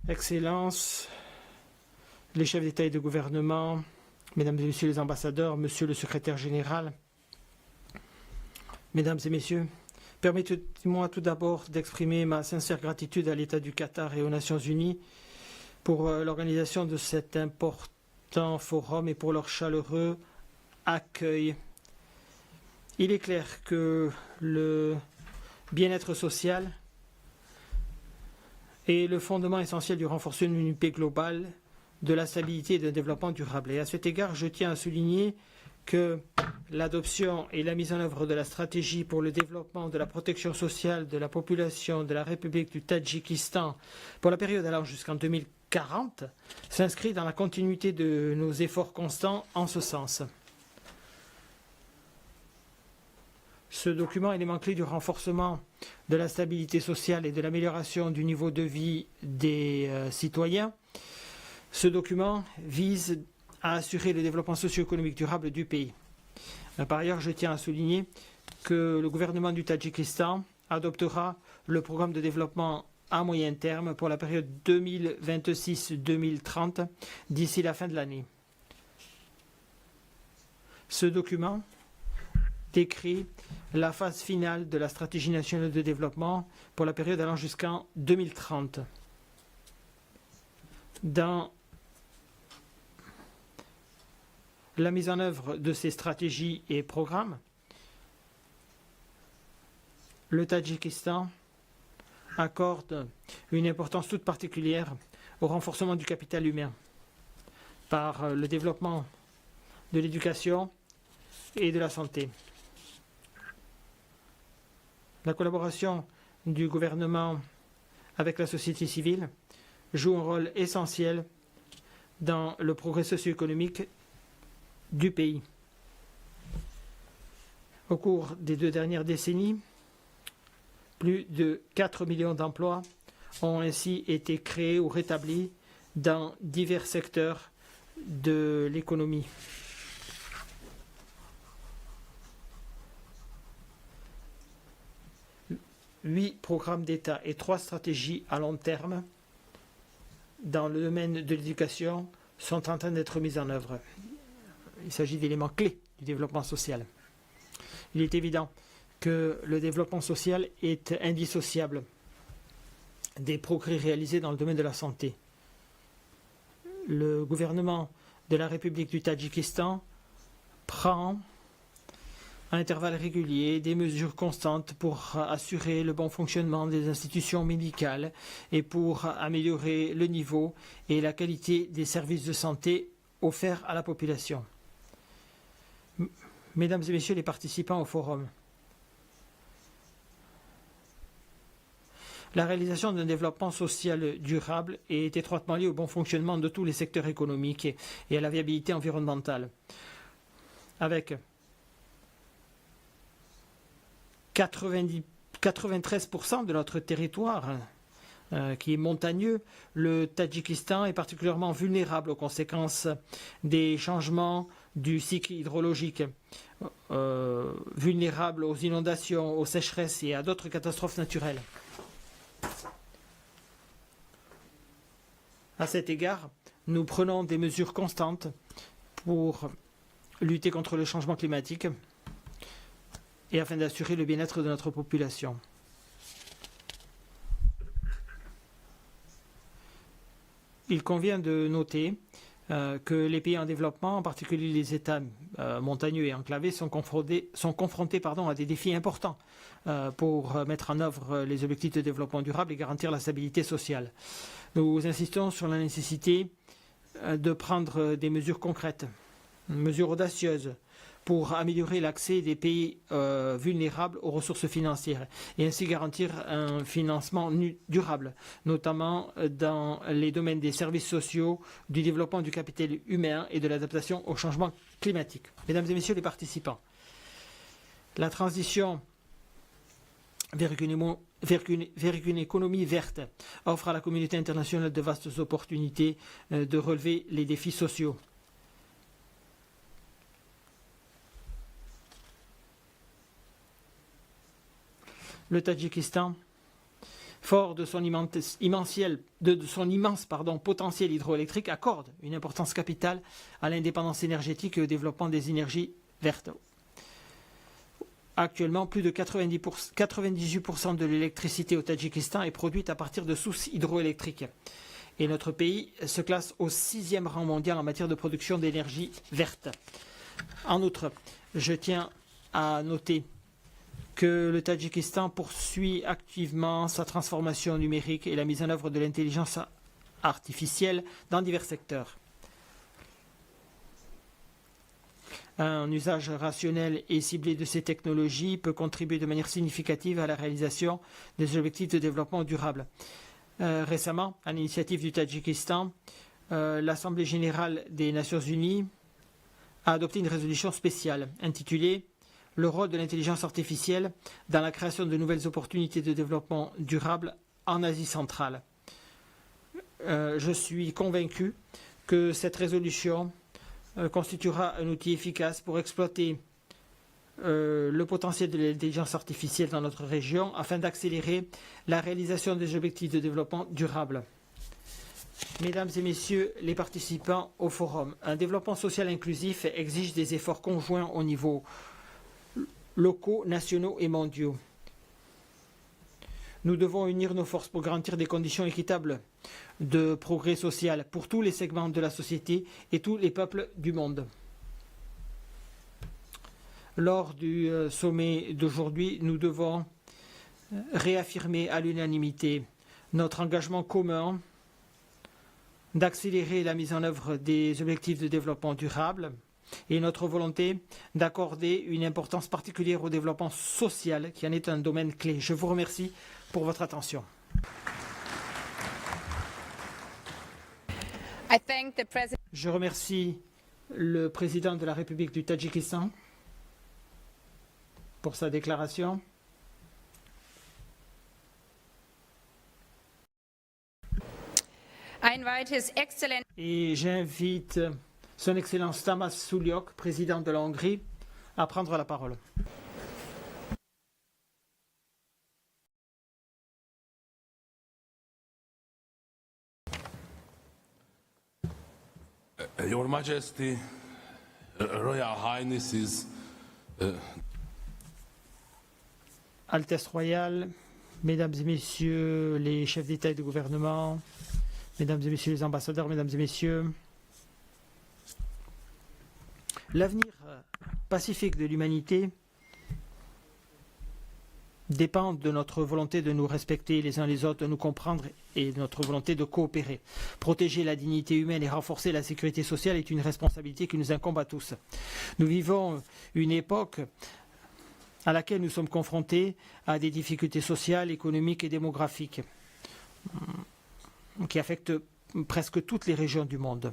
Excellences, les chefs d'État et de gouvernement, Mesdames et Messieurs les ambassadeurs, Monsieur le secrétaire général, Mesdames et Messieurs, permettez-moi tout d'abord d'exprimer ma sincère gratitude à l'État du Qatar et aux Nations Unies pour l'organisation de cet important forum et pour leur chaleureux accueil. Il est clair que le bien-être social est le fondement essentiel du renforcement d'une paix globale, de la stabilité et d'un développement durable. Et à cet égard, je tiens à souligner que l'adoption et la mise en œuvre de la stratégie pour le développement de la protection sociale de la population de la République du Tadjikistan pour la période allant jusqu'en 2040 s'inscrit dans la continuité de nos efforts constants en ce sens. Ce document, élément clé du renforcement de la stabilité sociale et de l'amélioration du niveau de vie des citoyens, ce document vise à assurer le développement socio-économique durable du pays. Par ailleurs, je tiens à souligner que le gouvernement du Tadjikistan adoptera le programme de développement à moyen terme pour la période 2026-2030 d'ici la fin de l'année. Ce document décrit la phase finale de la stratégie nationale de développement pour la période allant jusqu'en 2030. Dans la mise en œuvre de ces stratégies et programmes, le Tadjikistan accorde une importance toute particulière au renforcement du capital humain par le développement de l'éducation et de la santé. La collaboration du gouvernement avec la société civile joue un rôle essentiel dans le progrès socio-économique du pays. Au cours des 2 dernières décennies, plus de 4 millions d'emplois ont ainsi été créés ou rétablis dans divers secteurs de l'économie. 8 programmes d'État et 3 stratégies à long terme dans le domaine de l'éducation sont en train d'être mises en œuvre. Il s'agit d'éléments clés du développement social. Il est évident que le développement social est indissociable des progrès réalisés dans le domaine de la santé. Le gouvernement de la République du Tadjikistan prend à intervalles réguliers des mesures constantes pour assurer le bon fonctionnement des institutions médicales et pour améliorer le niveau et la qualité des services de santé offerts à la population. Mesdames et Messieurs les participants au forum, la réalisation d'un développement social durable est étroitement liée au bon fonctionnement de tous les secteurs économiques et à la viabilité environnementale. Avec 93% de notre territoire qui est montagneux, le Tadjikistan est particulièrement vulnérable aux conséquences des changements du cycle hydrologique, vulnérable aux inondations, aux sécheresses et à d'autres catastrophes naturelles. À cet égard, nous prenons des mesures constantes pour lutter contre le changement climatique et afin d'assurer le bien-être de notre population. Il convient de noter que les pays en développement, en particulier les États montagneux et enclavés, sont confrontés à des défis importants pour mettre en œuvre les objectifs de développement durable et garantir la stabilité sociale. Nous insistons sur la nécessité de prendre des mesures concrètes, mesures audacieuses, pour améliorer l'accès des pays vulnérables aux ressources financières et ainsi garantir un financement durable, notamment dans les domaines des services sociaux, du développement du capital humain et de l'adaptation au changement climatique. Mesdames et Messieurs les participants, la transition vers une économie verte offre à la communauté internationale de vastes opportunités de relever les défis sociaux. le Tadjikistan, fort de son immense potentiel hydroélectrique, accorde une importance capitale à l'indépendance énergétique et au développement des énergies vertes. Actuellement, plus de 98% de l'électricité au Tadjikistan est produite à partir de sources hydroélectriques. Et notre pays se classe au 6e rang mondial en matière de production d'énergie verte. En outre, je tiens à noter que le Tadjikistan poursuit activement sa transformation numérique et la mise en œuvre de l'intelligence artificielle dans divers secteurs. Un usage rationnel et ciblé de ces technologies peut contribuer de manière significative à la réalisation des objectifs de développement durable. Récemment, à l'initiative du Tadjikistan, l'Assemblée générale des Nations unies a adopté une résolution spéciale intitulée « Le rôle de l'intelligence artificielle dans la création de nouvelles opportunités de développement durable en Asie centrale ». Je suis convaincu que cette résolution constituera un outil efficace pour exploiter le potentiel de l'intelligence artificielle dans notre région afin d'accélérer la réalisation des objectifs de développement durable. Mesdames et messieurs les participants au forum, un développement social inclusif exige des efforts conjoints au niveau locaux, nationaux et mondiaux. Nous devons unir nos forces pour garantir des conditions équitables de progrès social pour tous les segments de la société et tous les peuples du monde. Lors du sommet d'aujourd'hui, nous devons réaffirmer à l'unanimité notre engagement commun d'accélérer la mise en œuvre des objectifs de développement durable et notre volonté d'accorder une importance particulière au développement social qui en est un domaine clé. Je vous remercie pour votre attention. Je remercie le président de la République du Tadjikistan pour sa déclaration. Et j'invite son Excellence Tamas Suliok, président de la Hongrie, à prendre la parole. Your Majesty, Royal Highnesses, Altesse royale, Mesdames et Messieurs les chefs d'État et de gouvernement, Mesdames et Messieurs les ambassadeurs, Mesdames et Messieurs, l'avenir pacifique de l'humanité dépend de notre volonté de nous respecter les uns les autres, de nous comprendre et de notre volonté de coopérer. Protéger la dignité humaine et renforcer la sécurité sociale est une responsabilité qui nous incombe à tous. Nous vivons une époque à laquelle nous sommes confrontés à des difficultés sociales, économiques et démographiques qui affectent presque toutes les régions du monde.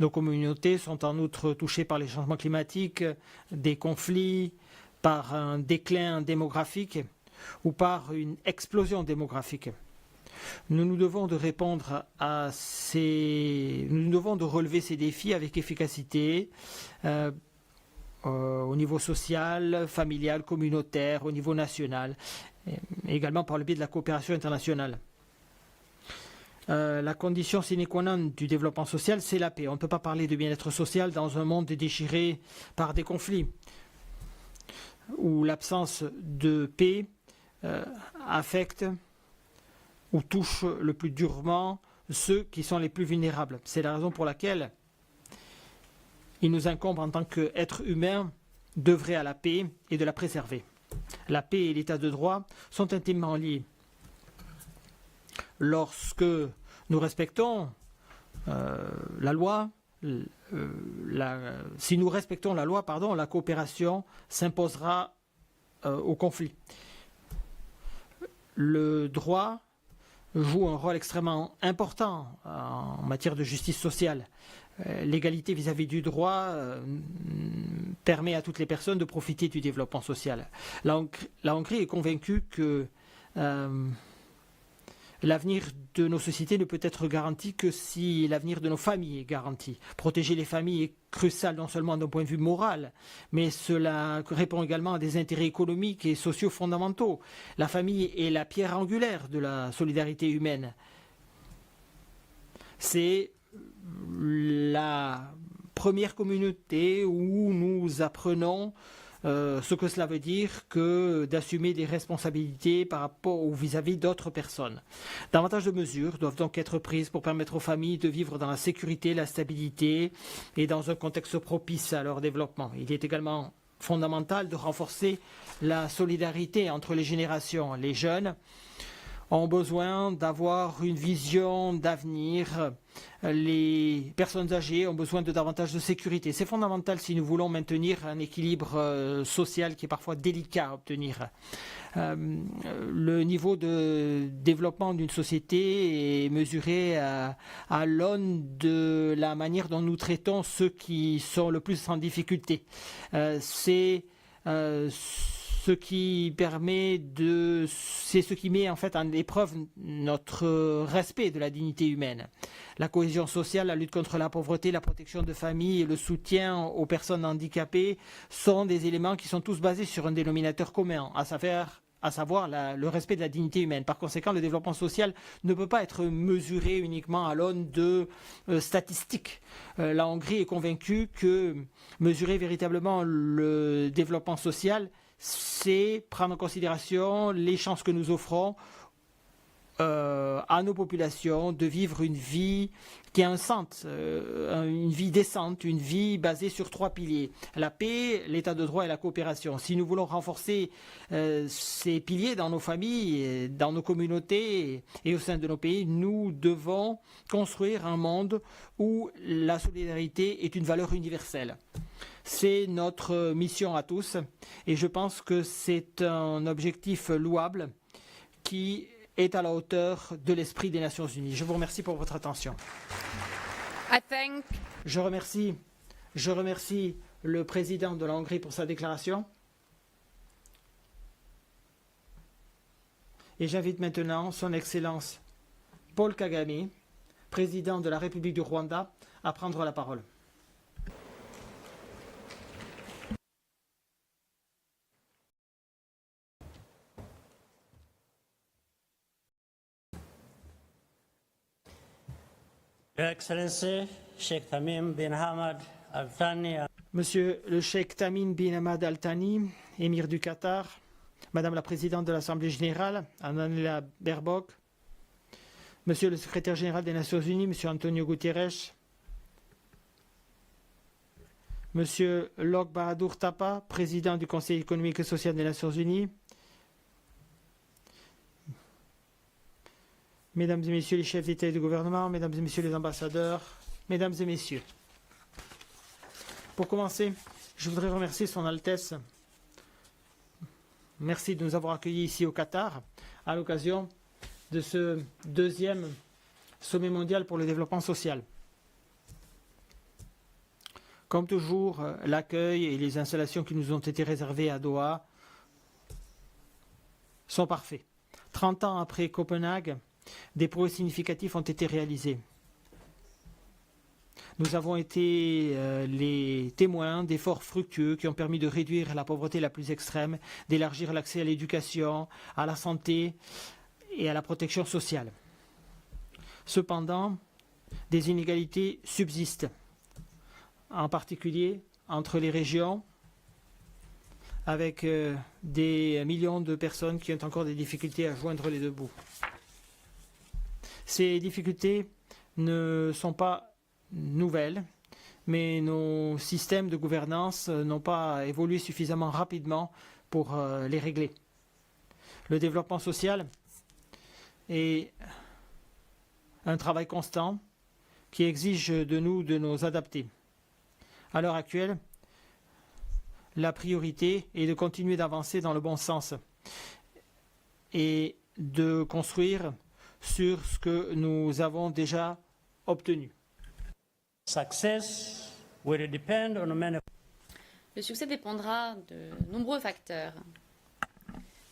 Nos communautés sont en outre touchées par les changements climatiques, des conflits, par un déclin démographique ou par une explosion démographique. Nous devons de relever ces défis avec efficacité au niveau social, familial, communautaire, au niveau national, et également par le biais de la coopération internationale. La condition sine qua non du développement social, c'est la paix. On ne peut pas parler de bien-être social dans un monde déchiré par des conflits, où l'absence de paix affecte ou touche le plus durement ceux qui sont les plus vulnérables. C'est la raison pour laquelle il nous incombe en tant qu'êtres humains d'œuvrer à la paix et de la préserver. La paix et l'état de droit sont intimement liés. Lorsque nous respectons la loi, si nous respectons la loi, la coopération s'imposera au conflit. Le droit joue un rôle extrêmement important en matière de justice sociale. L'égalité vis-à-vis du droit permet à toutes les personnes de profiter du développement social. La Hongrie est convaincue que L'avenir de nos sociétés ne peut être garanti que si l'avenir de nos familles est garanti. Protéger les familles est crucial non seulement d'un point de vue moral, mais cela répond également à des intérêts économiques et sociaux fondamentaux. La famille est la pierre angulaire de la solidarité humaine. C'est la première communauté où nous apprenons ce que cela veut dire que d'assumer des responsabilités par rapport ou vis-à-vis d'autres personnes. Davantage de mesures doivent donc être prises pour permettre aux familles de vivre dans la sécurité, la stabilité et dans un contexte propice à leur développement. Il est également fondamental de renforcer la solidarité entre les générations. Les jeunes ont besoin d'avoir une vision d'avenir. Les personnes âgées ont besoin de davantage de sécurité. C'est fondamental si nous voulons maintenir un équilibre social qui est parfois délicat à obtenir. Le niveau de développement d'une société est mesuré à l'aune de la manière dont nous traitons ceux qui sont le plus en difficulté. C'est ce qui met en fait en épreuve notre respect de la dignité humaine. La cohésion sociale, la lutte contre la pauvreté, la protection de famille et le soutien aux personnes handicapées sont des éléments qui sont tous basés sur un dénominateur commun, à savoir le respect de la dignité humaine. Par conséquent, le développement social ne peut pas être mesuré uniquement à l'aune de statistiques. La Hongrie est convaincue que mesurer véritablement le développement social, c'est prendre en considération les chances que nous offrons à nos populations de vivre une vie qui a un sens, une vie décente, une vie basée sur 3 piliers. La paix, l'état de droit et la coopération. Si nous voulons renforcer ces piliers dans nos familles, dans nos communautés et au sein de nos pays, nous devons construire un monde où la solidarité est une valeur universelle. C'est notre mission à tous et je pense que c'est un objectif louable qui est à la hauteur de l'esprit des Nations Unies. Je vous remercie pour votre attention. Je remercie le président de la Hongrie pour sa déclaration. Et j'invite maintenant son Excellence Paul Kagame, président de la République du Rwanda, à prendre la parole. Your Excellency, Sheikh Tamim bin Hamad Al Thani. Monsieur le Cheikh Tamim bin Hamad Al Thani, émir du Qatar, Madame la Présidente de l'Assemblée Générale, Annalena Baerbock, Monsieur le Secrétaire Général des Nations Unies, Monsieur Antonio Guterres, Monsieur Lok Bahadur Tapa, Président du Conseil économique et social des Nations Unies, Mesdames et Messieurs les chefs d'État et de gouvernement, Mesdames et Messieurs les ambassadeurs, Mesdames et Messieurs. Pour commencer, je voudrais remercier Son Altesse. Merci de nous avoir accueillis ici au Qatar à l'occasion de ce 2e sommet mondial pour le développement social. Comme toujours, l'accueil et les installations qui nous ont été réservées à Doha sont parfaits. 30 ans après Copenhague, des progrès significatifs ont été réalisés. Nous avons été les témoins d'efforts fructueux qui ont permis de réduire la pauvreté la plus extrême, d'élargir l'accès à l'éducation, à la santé et à la protection sociale. Cependant, des inégalités subsistent, en particulier entre les régions, avec des millions de personnes qui ont encore des difficultés à joindre les deux bouts. Ces difficultés ne sont pas nouvelles, mais nos systèmes de gouvernance n'ont pas évolué suffisamment rapidement pour les régler. Le développement social est un travail constant qui exige de nous de nous adapter. À l'heure actuelle, la priorité est de continuer d'avancer dans le bon sens et de construire sur ce que nous avons déjà obtenu. Le succès dépendra de nombreux facteurs.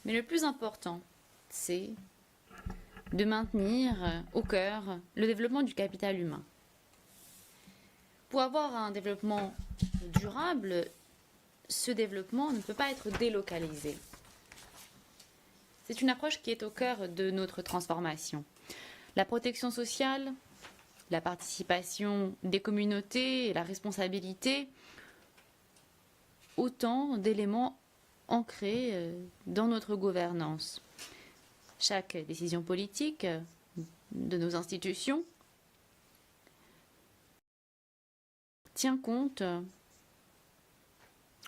Mais le plus important, c'est de maintenir au cœur le développement du capital humain. Pour avoir un développement durable, ce développement ne peut pas être délocalisé. C'est une approche qui est au cœur de notre transformation. La protection sociale, la participation des communautés et la responsabilité, autant d'éléments ancrés dans notre gouvernance. Chaque décision politique de nos institutions tient compte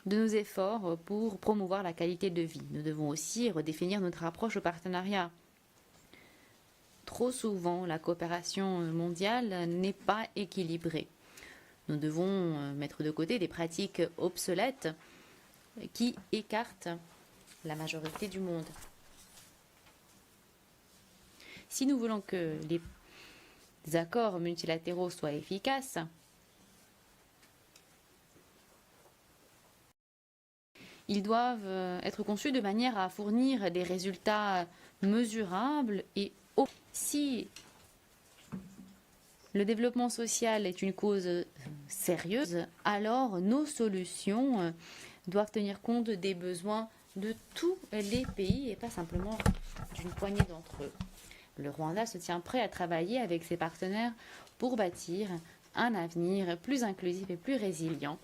de nos efforts pour promouvoir la qualité de vie. Nous devons aussi redéfinir notre approche au partenariat. Trop souvent, la coopération mondiale n'est pas équilibrée. Nous devons mettre de côté des pratiques obsolètes qui écartent la majorité du monde. Si nous voulons que les accords multilatéraux soient efficaces, ils doivent être conçus de manière à fournir des résultats mesurables et si le développement social est une cause sérieuse, alors nos solutions doivent tenir compte des besoins de tous les pays et pas simplement d'une poignée d'entre eux. Le Rwanda se tient prêt à travailler avec ses partenaires pour bâtir un avenir plus inclusif et plus résilient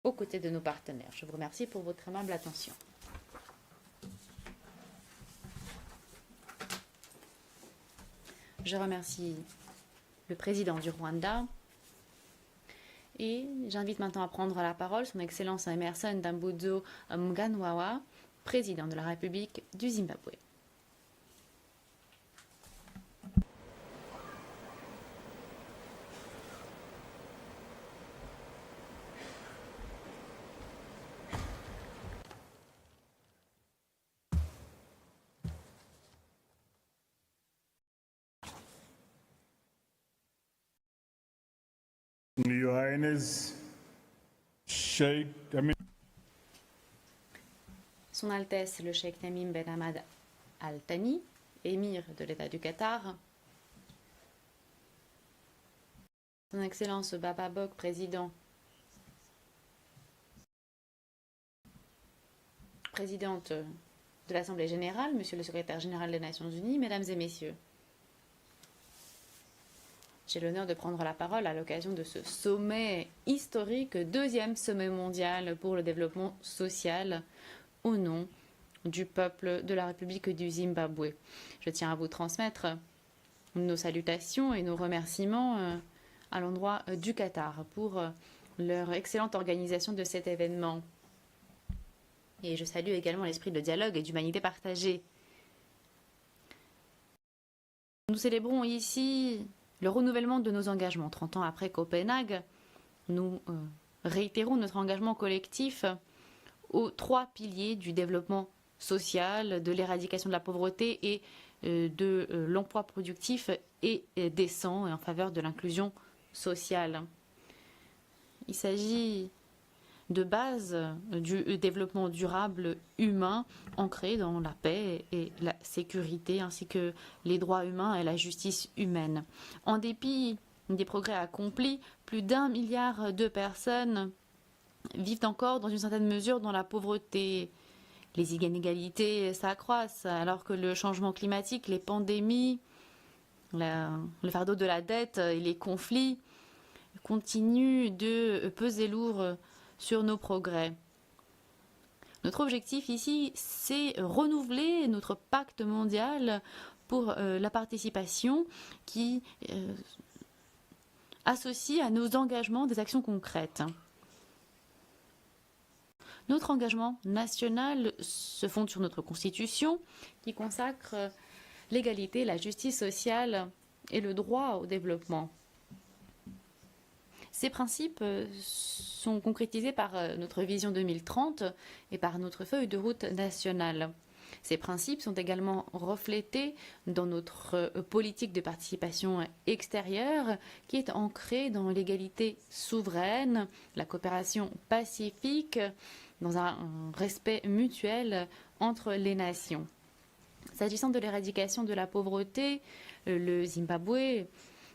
aux côtés de nos partenaires. Je vous remercie pour votre aimable attention. Je remercie le président du Rwanda et j'invite maintenant à prendre la parole son Excellence Emerson Dambudzo Mnangagwa, président de la République du Zimbabwe. Your Highness, Sheikh Tamim. Son Altesse le Cheikh Tamim Ben Hamad Al Thani, émir de l'État du Qatar, Son Excellence Baba Bok, présidente de l'Assemblée générale, Monsieur le secrétaire général des Nations Unies, Mesdames et Messieurs. J'ai l'honneur de prendre la parole à l'occasion de ce sommet historique, deuxième sommet mondial pour le développement social, au nom du peuple de la République du Zimbabwe. Je tiens à vous transmettre nos salutations et nos remerciements à l'endroit du Qatar pour leur excellente organisation de cet événement. Et je salue également l'esprit de dialogue et d'humanité partagée. Nous célébrons ici le renouvellement de nos engagements. 30 ans après Copenhague, nous réitérons notre engagement collectif aux 3 piliers du développement social, de l'éradication de la pauvreté et de l'emploi productif et décent et en faveur de l'inclusion sociale. Il s'agit de base du développement durable humain ancré dans la paix et la sécurité ainsi que les droits humains et la justice humaine. En dépit des progrès accomplis, plus d'1 milliard de personnes vivent encore dans une certaine mesure dans la pauvreté. Les inégalités s'accroissent alors que le changement climatique, les pandémies, le fardeau de la dette et les conflits continuent de peser lourd sur nos progrès. Notre objectif ici, c'est renouveler notre pacte mondial pour la participation qui associe à nos engagements des actions concrètes. Notre engagement national se fonde sur notre Constitution qui consacre l'égalité, la justice sociale et le droit au développement. Ces principes sont concrétisés par notre vision 2030 et par notre feuille de route nationale. Ces principes sont également reflétés dans notre politique de participation extérieure qui est ancrée dans l'égalité souveraine, la coopération pacifique, dans un respect mutuel entre les nations. S'agissant de l'éradication de la pauvreté, le Zimbabwe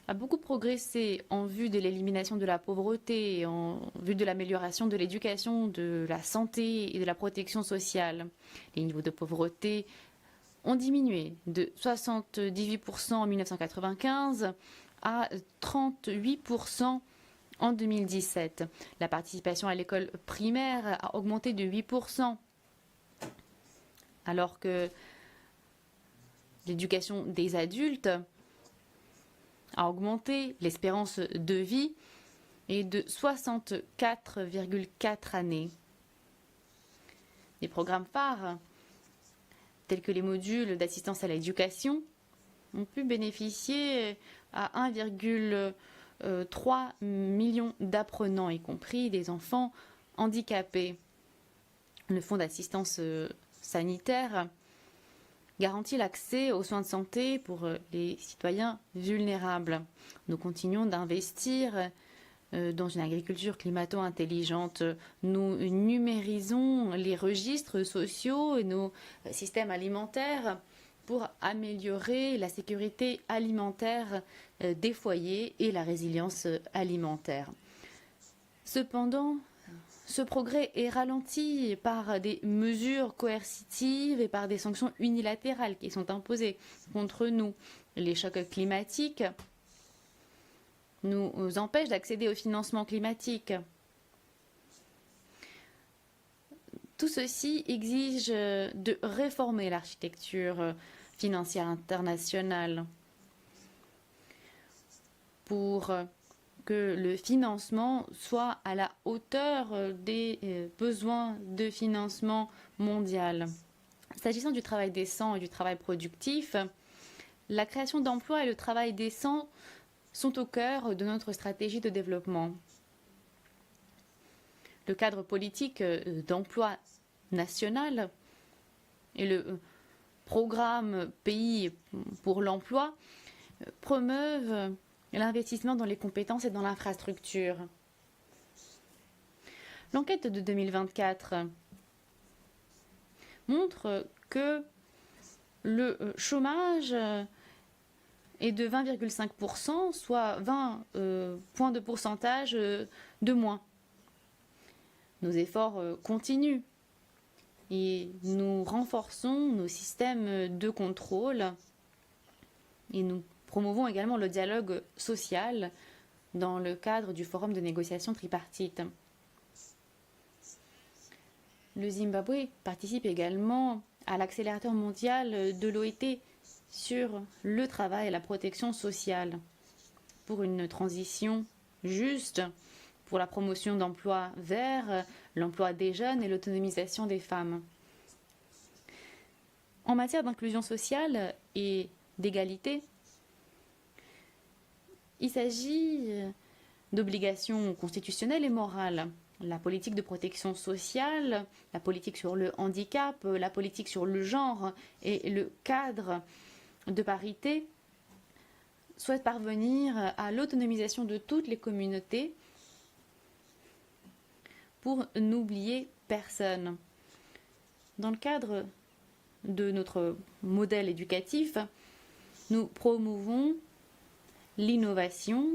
a beaucoup progressé en vue de l'élimination de la pauvreté, en vue de l'amélioration de l'éducation, de la santé et de la protection sociale. Les niveaux de pauvreté ont diminué de 78% en 1995 à 38% en 2017. La participation à l'école primaire a augmenté de 8%, alors que l'éducation des adultes a augmenté. L'espérance de vie est de 64,4 années. Les programmes phares, tels que les modules d'assistance à l'éducation, ont pu bénéficier à 1,3 million d'apprenants, y compris des enfants handicapés. Le fonds d'assistance sanitaire garantit l'accès aux soins de santé pour les citoyens vulnérables. Nous continuons d'investir dans une agriculture climato-intelligente. Nous numérisons les registres sociaux et nos systèmes alimentaires pour améliorer la sécurité alimentaire des foyers et la résilience alimentaire. Cependant, ce progrès est ralenti par des mesures coercitives et par des sanctions unilatérales qui sont imposées contre nous. Les chocs climatiques nous empêchent d'accéder au financement climatique. Tout ceci exige de réformer l'architecture financière internationale pour que le financement soit à la hauteur des besoins de financement mondial. S'agissant du travail décent et du travail productif, la création d'emplois et le travail décent sont au cœur de notre stratégie de développement. Le cadre politique d'emploi national et le programme Pays pour l'emploi promeuvent l'investissement dans les compétences et dans l'infrastructure. L'enquête de 2024 montre que le chômage est de 20,5%, soit 20 points de pourcentage de moins. Nos efforts continuent et nous renforçons nos systèmes de contrôle et nous promouvons également le dialogue social dans le cadre du forum de négociation tripartite. Le Zimbabwe participe également à l'accélérateur mondial de l'OIT sur le travail et la protection sociale pour une transition juste, pour la promotion d'emplois verts, l'emploi des jeunes et l'autonomisation des femmes. En matière d'inclusion sociale et d'égalité, il s'agit d'obligations constitutionnelles et morales. La politique de protection sociale, la politique sur le handicap, la politique sur le genre et le cadre de parité souhaitent parvenir à l'autonomisation de toutes les communautés pour n'oublier personne. Dans le cadre de notre modèle éducatif, nous promouvons l'innovation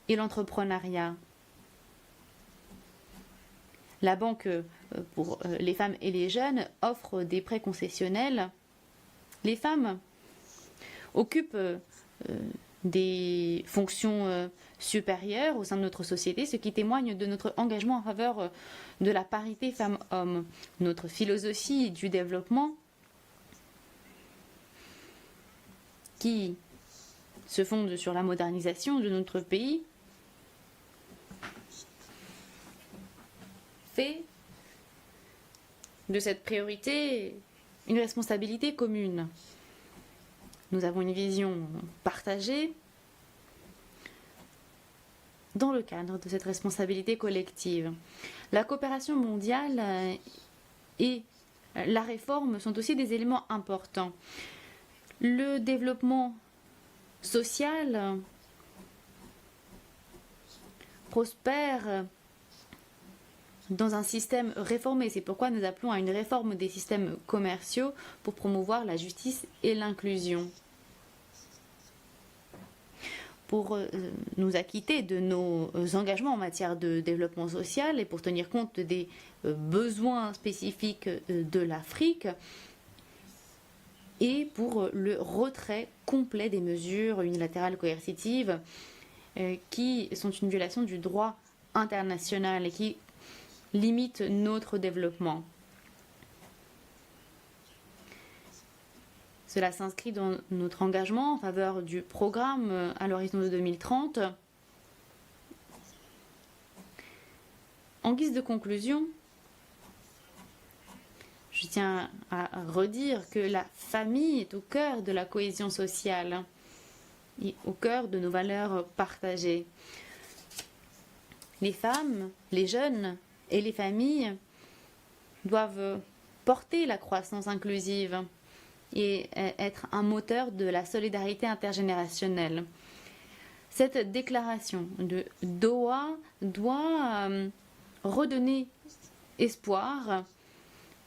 et l'entrepreneuriat. La Banque pour les femmes et les jeunes offre des prêts concessionnels. Les femmes occupent des fonctions supérieures au sein de notre société, ce qui témoigne de notre engagement en faveur de la parité femmes-hommes. Notre philosophie du développement, qui se fonde sur la modernisation de notre pays, fait de cette priorité une responsabilité commune. Nous avons une vision partagée dans le cadre de cette responsabilité collective. La coopération mondiale et la réforme sont aussi des éléments importants. Le développement social prospère dans un système réformé. C'est pourquoi nous appelons à une réforme des systèmes commerciaux pour promouvoir la justice et l'inclusion. Pour nous acquitter de nos engagements en matière de développement social et pour tenir compte des besoins spécifiques de l'Afrique et pour le retrait complet des mesures unilatérales coercitives qui sont une violation du droit international et qui limitent notre développement. Cela s'inscrit dans notre engagement en faveur du programme à l'horizon de 2030. En guise de conclusion, je tiens à redire que la famille est au cœur de la cohésion sociale et au cœur de nos valeurs partagées. Les femmes, les jeunes et les familles doivent porter la croissance inclusive et être un moteur de la solidarité intergénérationnelle. Cette déclaration de Doha doit redonner espoir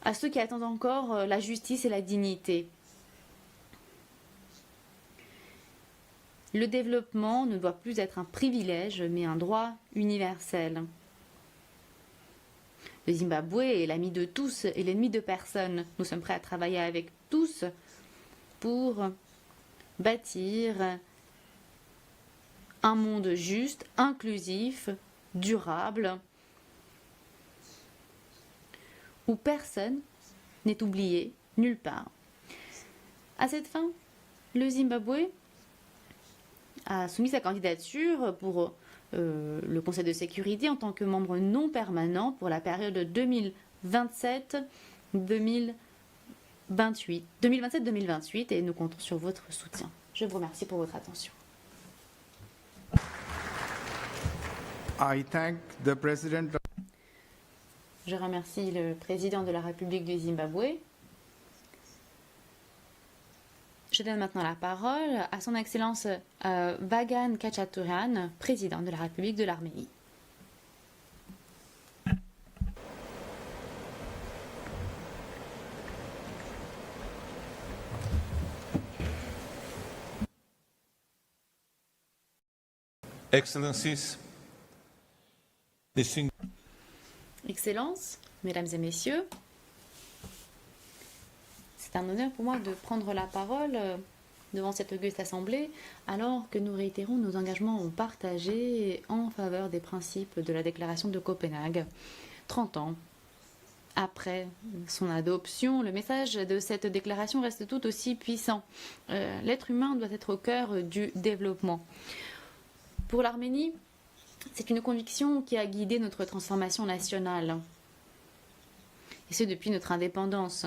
à ceux qui attendent encore la justice et la dignité. Le développement ne doit plus être un privilège, mais un droit universel. Le Zimbabwe est l'ami de tous et l'ennemi de personne. Nous sommes prêts à travailler avec tous pour bâtir un monde juste, inclusif, durable, où personne n'est oublié nulle part. À cette fin, le Zimbabwe a soumis sa candidature pour le Conseil de sécurité en tant que membre non permanent pour la période 2027-2028 et nous comptons sur votre soutien. Je vous remercie pour votre attention. I thank the President. Je remercie le président de la République du Zimbabwe. Je donne maintenant la parole à son Excellence Vagan Kachaturian, président de la République de l'Arménie. Excellencies, distinguished Excellences, Mesdames et Messieurs, c'est un honneur pour moi de prendre la parole devant cette auguste assemblée alors que nous réitérons nos engagements partagés en faveur des principes de la déclaration de Copenhague. 30 ans après son adoption, le message de cette déclaration reste tout aussi puissant. L'être humain doit être au cœur du développement. Pour l'Arménie, c'est une conviction qui a guidé notre transformation nationale, et ce depuis notre indépendance.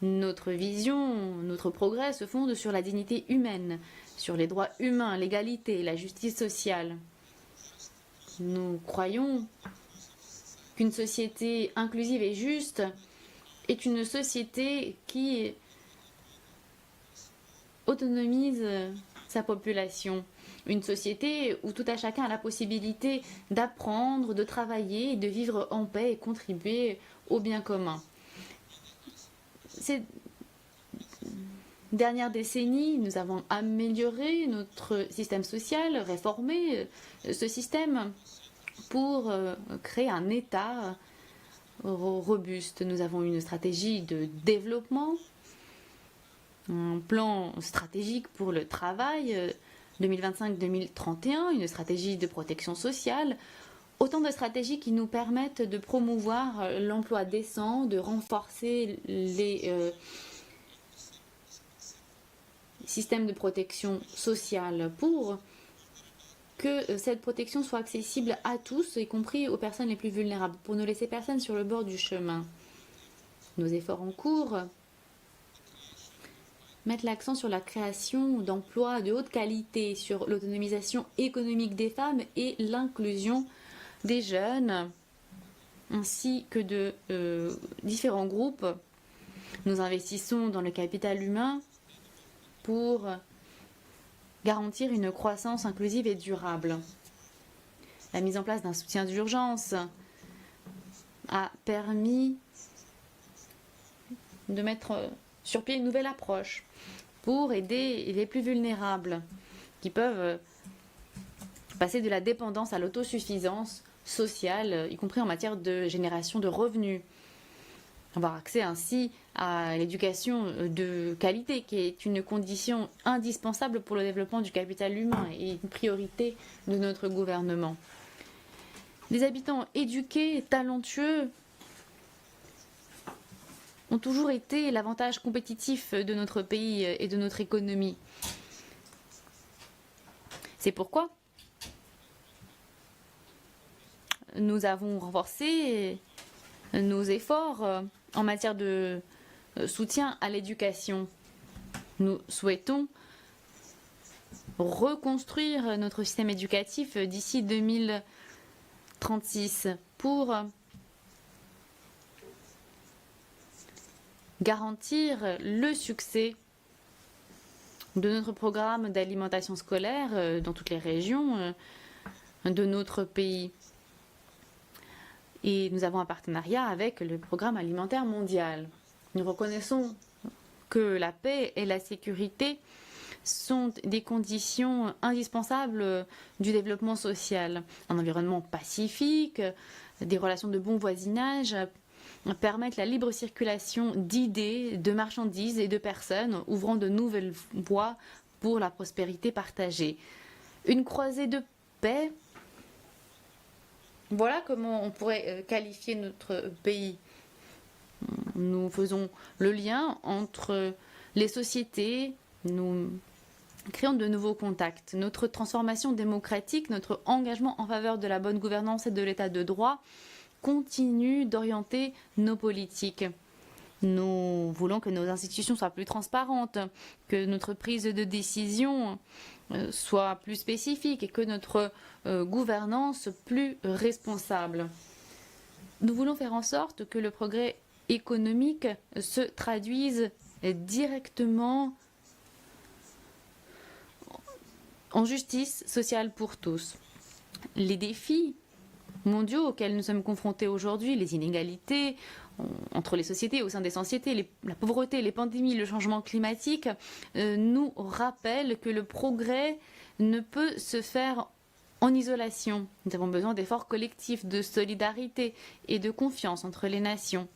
Notre vision, notre progrès se fondent sur la dignité humaine, sur les droits humains, l'égalité, la justice sociale. Nous croyons qu'une société inclusive et juste est une société qui autonomise sa population. Une société où tout à chacun a la possibilité d'apprendre, de travailler, de vivre en paix et contribuer au bien commun. Ces dernières décennies, nous avons amélioré notre système social, réformé ce système pour créer un État robuste. Nous avons une stratégie de développement, un plan stratégique pour le travail 2025-2031, une stratégie de protection sociale, autant de stratégies qui nous permettent de promouvoir l'emploi décent, de renforcer les systèmes de protection sociale pour que cette protection soit accessible à tous, y compris aux personnes les plus vulnérables, pour ne laisser personne sur le bord du chemin. Nos efforts en cours mettent l'accent sur la création d'emplois de haute qualité, sur l'autonomisation économique des femmes et l'inclusion des jeunes, ainsi que de différents groupes. Nous investissons dans le capital humain pour garantir une croissance inclusive et durable. La mise en place d'un soutien d'urgence a permis de mettre sur pied une nouvelle approche pour aider les plus vulnérables qui peuvent passer de la dépendance à l'autosuffisance sociale, y compris en matière de génération de revenus. Avoir accès ainsi à l'éducation de qualité, qui est une condition indispensable pour le développement du capital humain et une priorité de notre gouvernement. Des habitants éduqués, talentueux, ont toujours été l'avantage compétitif de notre pays et de notre économie. C'est pourquoi nous avons renforcé nos efforts en matière de soutien à l'éducation. Nous souhaitons reconstruire notre système éducatif d'ici 2036 pour garantir le succès de notre programme d'alimentation scolaire dans toutes les régions de notre pays. Et nous avons un partenariat avec le Programme alimentaire mondial. Nous reconnaissons que la paix et la sécurité sont des conditions indispensables du développement social. Un environnement pacifique, des relations de bon voisinage permettent la libre circulation d'idées, de marchandises et de personnes, ouvrant de nouvelles voies pour la prospérité partagée. Une croisée de paix, voilà comment on pourrait qualifier notre pays. Nous faisons le lien entre les sociétés, nous créons de nouveaux contacts. Notre transformation démocratique, notre engagement en faveur de la bonne gouvernance et de l'état de droit continue d'orienter nos politiques. Nous voulons que nos institutions soient plus transparentes, que notre prise de décision soit plus spécifique et que notre gouvernance plus responsable. Nous voulons faire en sorte que le progrès économique se traduise directement en justice sociale pour tous. Les défis mondiaux auxquels nous sommes confrontés aujourd'hui, les inégalités entre les sociétés, au sein des sociétés, la pauvreté, les pandémies, le changement climatique, nous rappellent que le progrès ne peut se faire en isolation. Nous avons besoin d'efforts collectifs, de solidarité et de confiance entre les nations.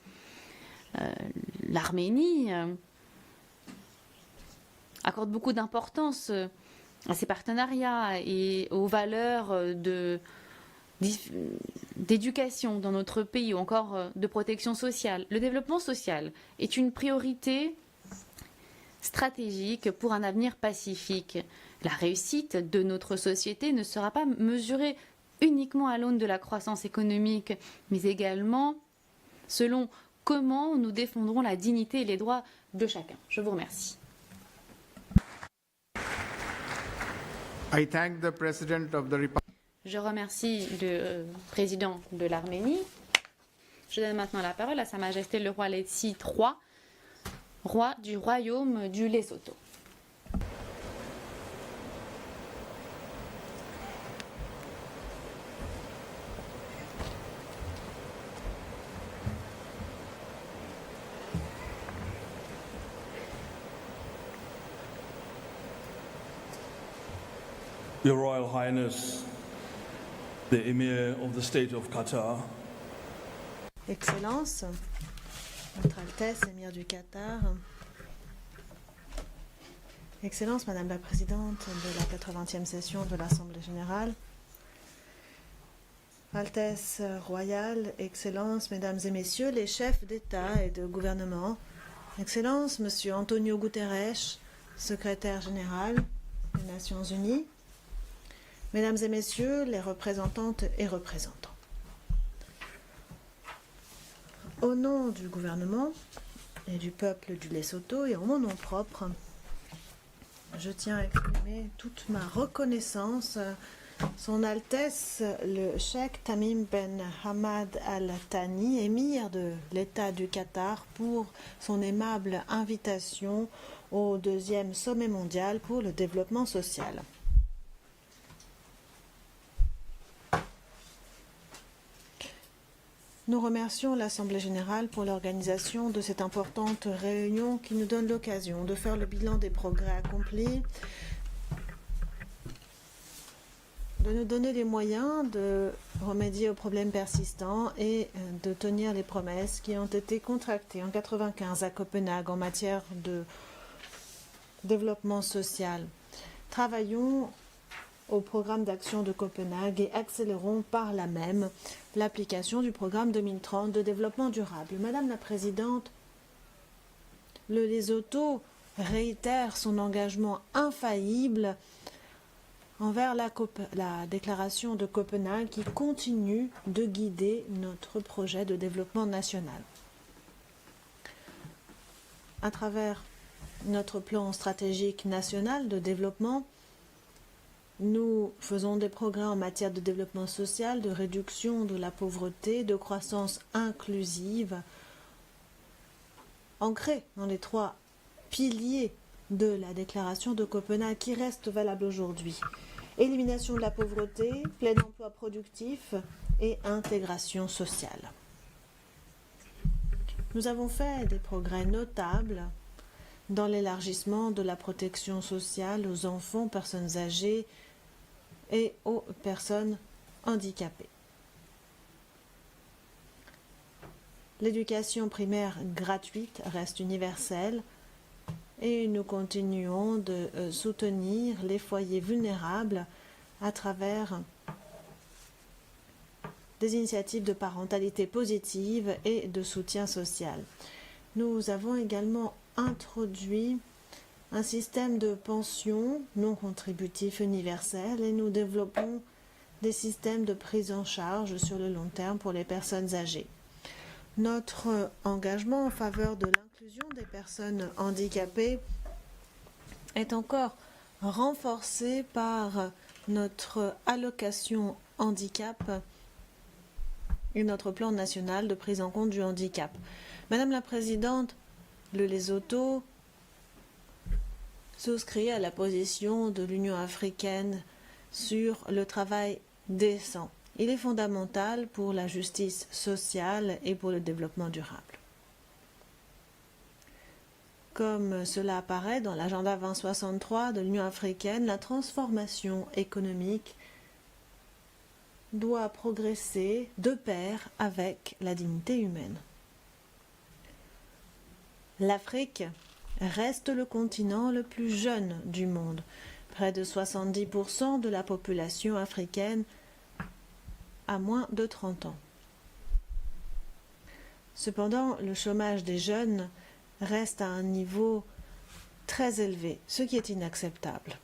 L'Arménie accorde beaucoup d'importance à ces partenariats et aux valeurs d'éducation dans notre pays ou encore de protection sociale. Le développement social est une priorité stratégique pour un avenir pacifique. La réussite de notre société ne sera pas mesurée uniquement à l'aune de la croissance économique, mais également selon comment nous défendrons la dignité et les droits de chacun. Je vous remercie. I thank the President of the Republic. Je remercie le président de l'Arménie. Je donne maintenant la parole à Sa Majesté le roi Letsi III, roi du royaume du Lesotho. Your Royal Highness, the Emir of the State of Qatar, Excellence, Votre Altesse, Émir du Qatar, Excellence, Madame la Présidente de la 80e session de l'Assemblée générale, Altesse royale, Excellence, Mesdames et Messieurs, les chefs d'État et de gouvernement, Excellence, Monsieur Antonio Guterres, secrétaire général des Nations Unies, Mesdames et Messieurs, les représentantes et représentants. Au nom du gouvernement et du peuple du Lesotho et en mon nom propre, je tiens à exprimer toute ma reconnaissance à Son Altesse le Cheikh Tamim Ben Hamad Al Thani, émir de l'État du Qatar, pour son aimable invitation au 2e sommet mondial pour le développement social. Nous remercions l'Assemblée générale pour l'organisation de cette importante réunion qui nous donne l'occasion de faire le bilan des progrès accomplis, de nous donner les moyens de remédier aux problèmes persistants et de tenir les promesses qui ont été contractées en 1995 à Copenhague en matière de développement social. Travaillons au programme d'action de Copenhague et accélérons par là même l'application du programme 2030 de développement durable. Madame la Présidente, le Lesotho réitère son engagement infaillible envers la déclaration de Copenhague qui continue de guider notre projet de développement national. À travers notre plan stratégique national de développement, nous faisons des progrès en matière de développement social, de réduction de la pauvreté, de croissance inclusive, ancrés dans les 3 piliers de la déclaration de Copenhague qui reste valable aujourd'hui. Élimination de la pauvreté, plein emploi productif et intégration sociale. Nous avons fait des progrès notables dans l'élargissement de la protection sociale aux enfants, personnes âgées et aux personnes handicapées. L'éducation primaire gratuite reste universelle et nous continuons de soutenir les foyers vulnérables à travers des initiatives de parentalité positive et de soutien social. Nous avons également introduit un système de pension non contributif universel et nous développons des systèmes de prise en charge sur le long terme pour les personnes âgées. Notre engagement en faveur de l'inclusion des personnes handicapées est encore renforcé par notre allocation handicap et notre plan national de prise en compte du handicap. Madame la Présidente, le Lesotho souscrit à la position de l'Union africaine sur le travail décent. Il est fondamental pour la justice sociale et pour le développement durable. Comme cela apparaît dans l'agenda 2063 de l'Union africaine, la transformation économique doit progresser de pair avec la dignité humaine. L'Afrique reste le continent le plus jeune du monde. Près de 70% de la population africaine a moins de 30 ans. Cependant, le chômage des jeunes reste à un niveau très élevé, ce qui est inacceptable.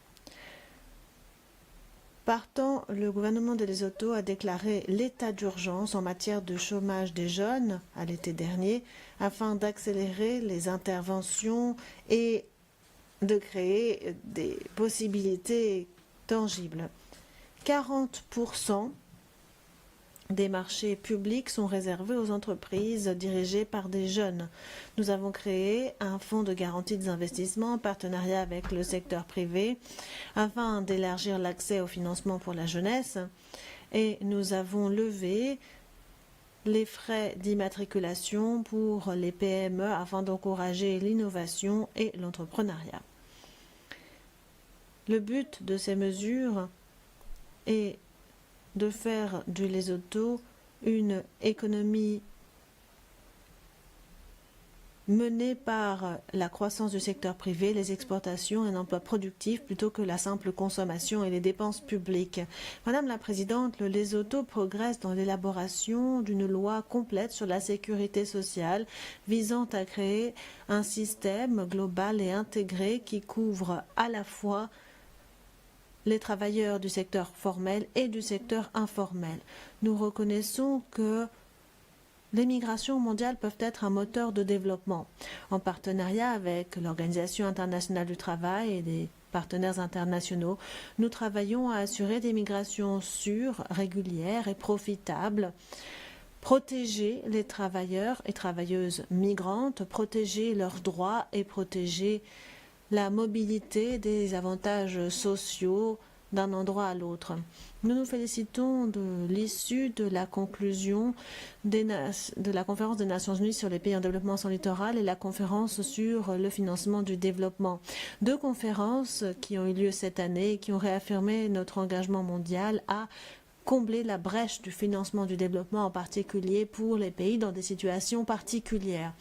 Partant, le gouvernement de Lesotho a déclaré l'état d'urgence en matière de chômage des jeunes à l'été dernier afin d'accélérer les interventions et de créer des possibilités tangibles. 40% des marchés publics sont réservés aux entreprises dirigées par des jeunes. Nous avons créé un fonds de garantie des investissements en partenariat avec le secteur privé afin d'élargir l'accès au financement pour la jeunesse et nous avons levé les frais d'immatriculation pour les PME afin d'encourager l'innovation et l'entrepreneuriat. Le but de ces mesures est de faire du Lesotho une économie menée par la croissance du secteur privé, les exportations et un emploi productif plutôt que la simple consommation et les dépenses publiques. Madame la Présidente, le Lesotho progresse dans l'élaboration d'une loi complète sur la sécurité sociale visant à créer un système global et intégré qui couvre à la fois les travailleurs du secteur formel et du secteur informel. Nous reconnaissons que les migrations mondiales peuvent être un moteur de développement. En partenariat avec l'Organisation internationale du travail et des partenaires internationaux, nous travaillons à assurer des migrations sûres, régulières et profitables, protéger les travailleurs et travailleuses migrantes, protéger leurs droits et protéger la mobilité des avantages sociaux d'un endroit à l'autre. Nous nous félicitons de l'issue de la conclusion de la conférence des Nations Unies sur les pays en développement sans littoral et la conférence sur le financement du développement. Deux conférences qui ont eu lieu cette année et qui ont réaffirmé notre engagement mondial à combler la brèche du financement du développement, en particulier pour les pays dans des situations particulières.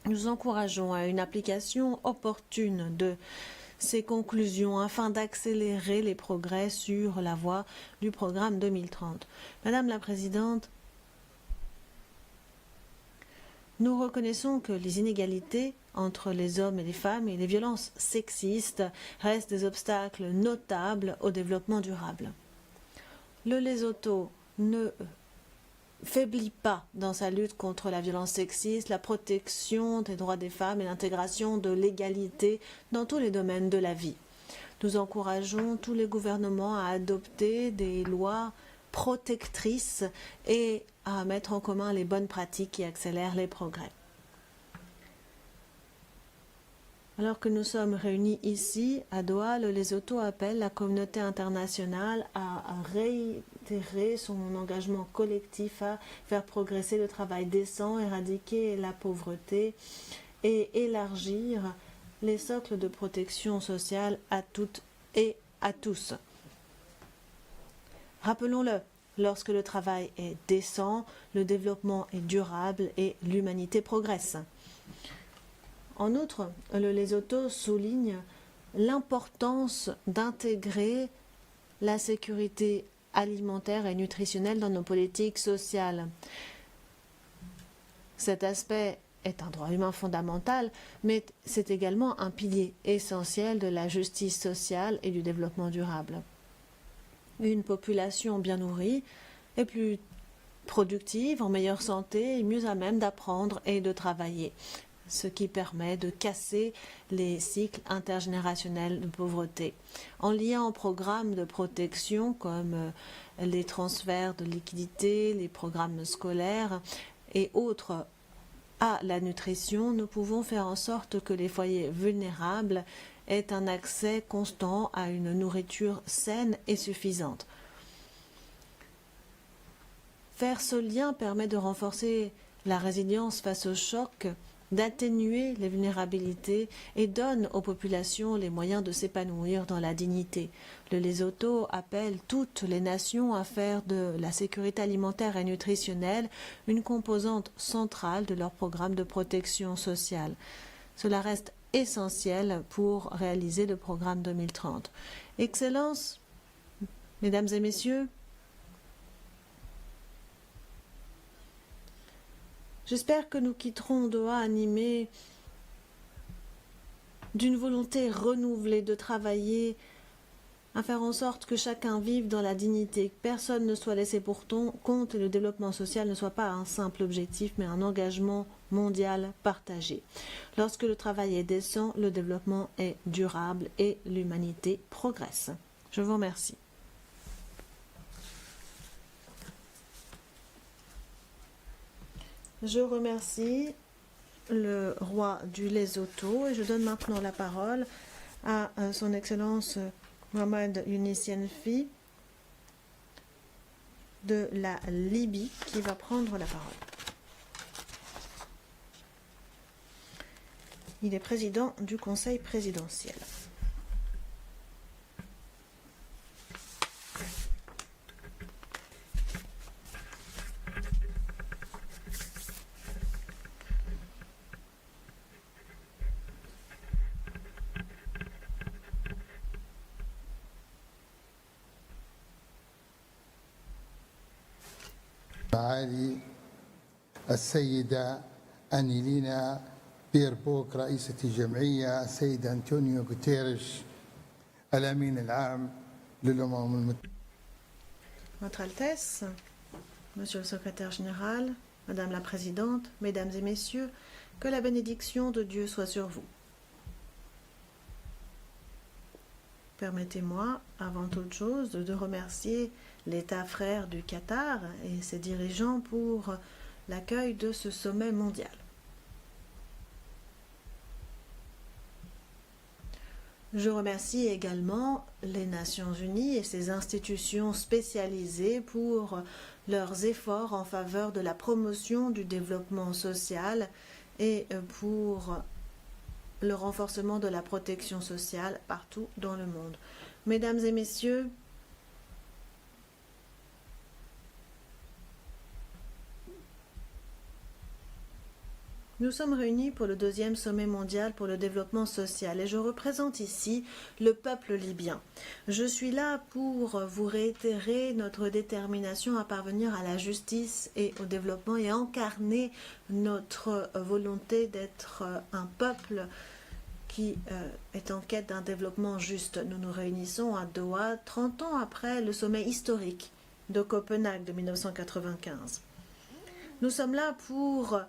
Nous encourageons à une application opportune de ces conclusions afin d'accélérer les progrès sur la voie du programme 2030. Madame la Présidente, nous reconnaissons que les inégalités entre les hommes et les femmes et les violences sexistes restent des obstacles notables au développement durable. Le Lesotho ne faiblit pas dans sa lutte contre la violence sexiste, la protection des droits des femmes et l'intégration de l'égalité dans tous les domaines de la vie. Nous encourageons tous les gouvernements à adopter des lois protectrices et à mettre en commun les bonnes pratiques qui accélèrent les progrès. Alors que nous sommes réunis ici, à Doha, le Lesotho appelle la communauté internationale à réitérer son engagement collectif à faire progresser le travail décent, éradiquer la pauvreté et élargir les socles de protection sociale à toutes et à tous. Rappelons-le, lorsque le travail est décent, le développement est durable et l'humanité progresse. En outre, le Lesotho souligne l'importance d'intégrer la sécurité alimentaire et nutritionnelle dans nos politiques sociales. Cet aspect est un droit humain fondamental, mais c'est également un pilier essentiel de la justice sociale et du développement durable. Une population bien nourrie est plus productive, en meilleure santé et mieux à même d'apprendre et de travailler, ce qui permet de casser les cycles intergénérationnels de pauvreté. En liant aux programmes de protection comme les transferts de liquidités, les programmes scolaires et autres à la nutrition, nous pouvons faire en sorte que les foyers vulnérables aient un accès constant à une nourriture saine et suffisante. Faire ce lien permet de renforcer la résilience face aux chocs, d'atténuer les vulnérabilités et donne aux populations les moyens de s'épanouir dans la dignité. Le Lesotho appelle toutes les nations à faire de la sécurité alimentaire et nutritionnelle une composante centrale de leur programme de protection sociale. Cela reste essentiel pour réaliser le programme 2030. Excellences, Mesdames et Messieurs, j'espère que nous quitterons Doha animés d'une volonté renouvelée de travailler à faire en sorte que chacun vive dans la dignité, que personne ne soit laissé pour compte et le développement social ne soit pas un simple objectif mais un engagement mondial partagé. Lorsque le travail est décent, le développement est durable et l'humanité progresse. Je vous remercie. Je remercie le roi du Lesotho et je donne maintenant la parole à son Excellence Mohamed Younis Yenfi de la Libye qui va prendre la parole. Il est président du Conseil présidentiel. معالي السيدة أنيلينا بيربوك رئيسة الجمعية، السيد أنطونيو غوتيريش الأمين العام للأمم المتحدة. Votre Altesse, Monsieur le Secrétaire général, Madame la Présidente, Mesdames et Messieurs, que la bénédiction de Dieu soit sur vous. Permettez-moi, avant toute chose, de remercier l'État frère du Qatar et ses dirigeants pour l'accueil de ce sommet mondial. Je remercie également les Nations Unies et ses institutions spécialisées pour leurs efforts en faveur de la promotion du développement social et pour le renforcement de la protection sociale partout dans le monde. Mesdames et messieurs, nous sommes réunis pour le 2e sommet mondial pour le développement social et je représente ici le peuple libyen. Je suis là pour vous réitérer notre détermination à parvenir à la justice et au développement et incarner notre volonté d'être un peuple qui est en quête d'un développement juste. Nous nous réunissons à Doha 30 ans après le sommet historique de Copenhague de 1995. Nous sommes là pour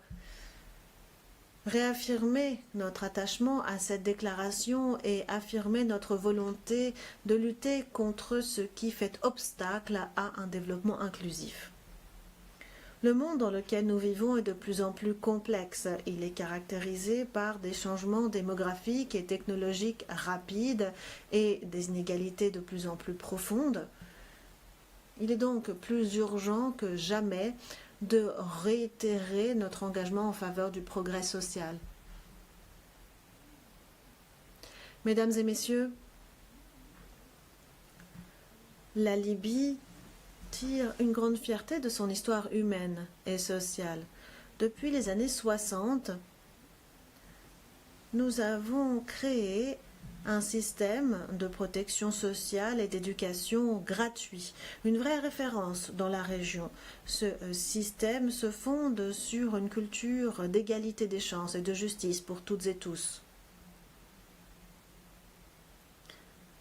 réaffirmer notre attachement à cette déclaration et affirmer notre volonté de lutter contre ce qui fait obstacle à un développement inclusif. Le monde dans lequel nous vivons est de plus en plus complexe. Il est caractérisé par des changements démographiques et technologiques rapides et des inégalités de plus en plus profondes. Il est donc plus urgent que jamais de réitérer notre engagement en faveur du progrès social. Mesdames et messieurs, la Libye tire une grande fierté de son histoire humaine et sociale. Depuis les années 60, nous avons créé un système de protection sociale et d'éducation gratuit, une vraie référence dans la région. Ce système se fonde sur une culture d'égalité des chances et de justice pour toutes et tous.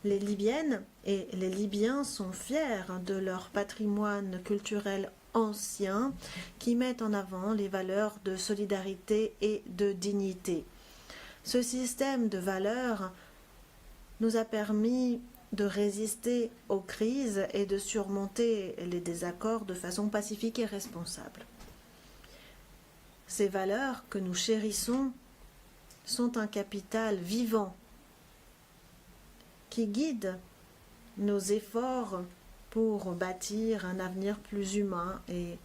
Les Libyennes et les Libyens sont fiers de leur patrimoine culturel ancien qui met en avant les valeurs de solidarité et de dignité. Ce système de valeurs nous a permis de résister aux crises et de surmonter les désaccords de façon pacifique et responsable. Ces valeurs que nous chérissons sont un capital vivant qui guide nos efforts pour bâtir un avenir plus humain et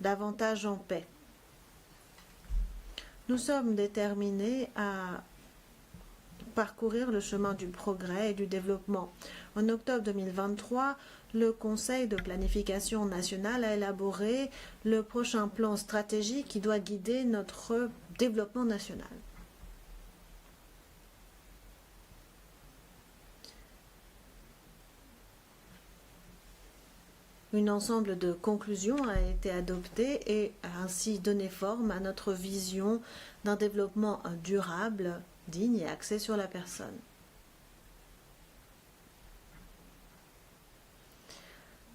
davantage en paix. Nous sommes déterminés à parcourir le chemin du progrès et du développement. En octobre 2023, le Conseil de planification nationale a élaboré le prochain plan stratégique qui doit guider notre développement national. Un ensemble de conclusions a été adopté et a ainsi donné forme à notre vision d'un développement durable, digne et axé sur la personne.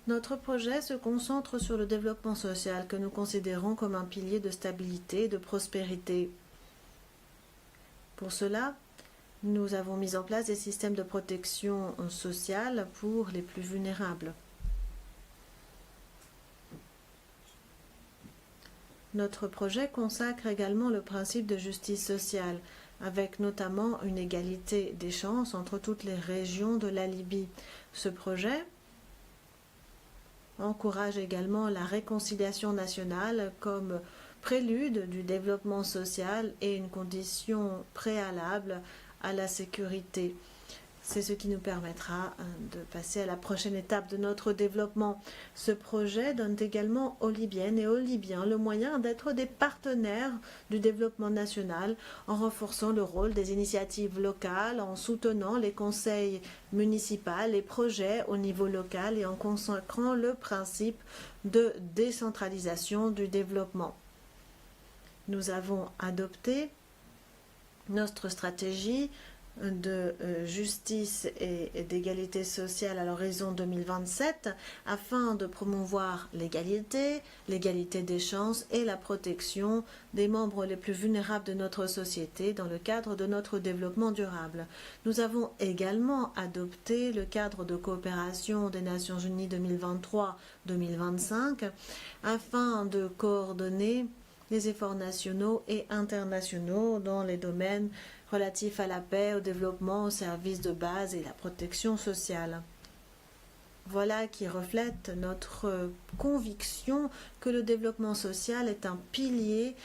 Notre projet se concentre sur le développement social que nous considérons comme un pilier de stabilité et de prospérité. Pour cela, nous avons mis en place des systèmes de protection sociale pour les plus vulnérables. Notre projet consacre également le principe de justice sociale, avec notamment une égalité des chances entre toutes les régions de la Libye. Ce projet encourage également la réconciliation nationale comme prélude du développement social et une condition préalable à la sécurité. C'est ce qui nous permettra de passer à la prochaine étape de notre développement. Ce projet donne également aux Libyennes et aux Libyens le moyen d'être des partenaires du développement national en renforçant le rôle des initiatives locales, en soutenant les conseils municipaux, les projets au niveau local et en consacrant le principe de décentralisation du développement. Nous avons adopté notre stratégie de justice et d'égalité sociale à l'horizon 2027 afin de promouvoir l'égalité des chances et la protection des membres les plus vulnérables de notre société dans le cadre de notre développement durable. Nous avons également adopté le cadre de coopération des Nations Unies 2023-2025 afin de coordonner les efforts nationaux et internationaux dans les domaines relatifs à la paix, au développement, aux services de base et la protection sociale. Voilà qui reflète notre conviction que le développement social est un pilier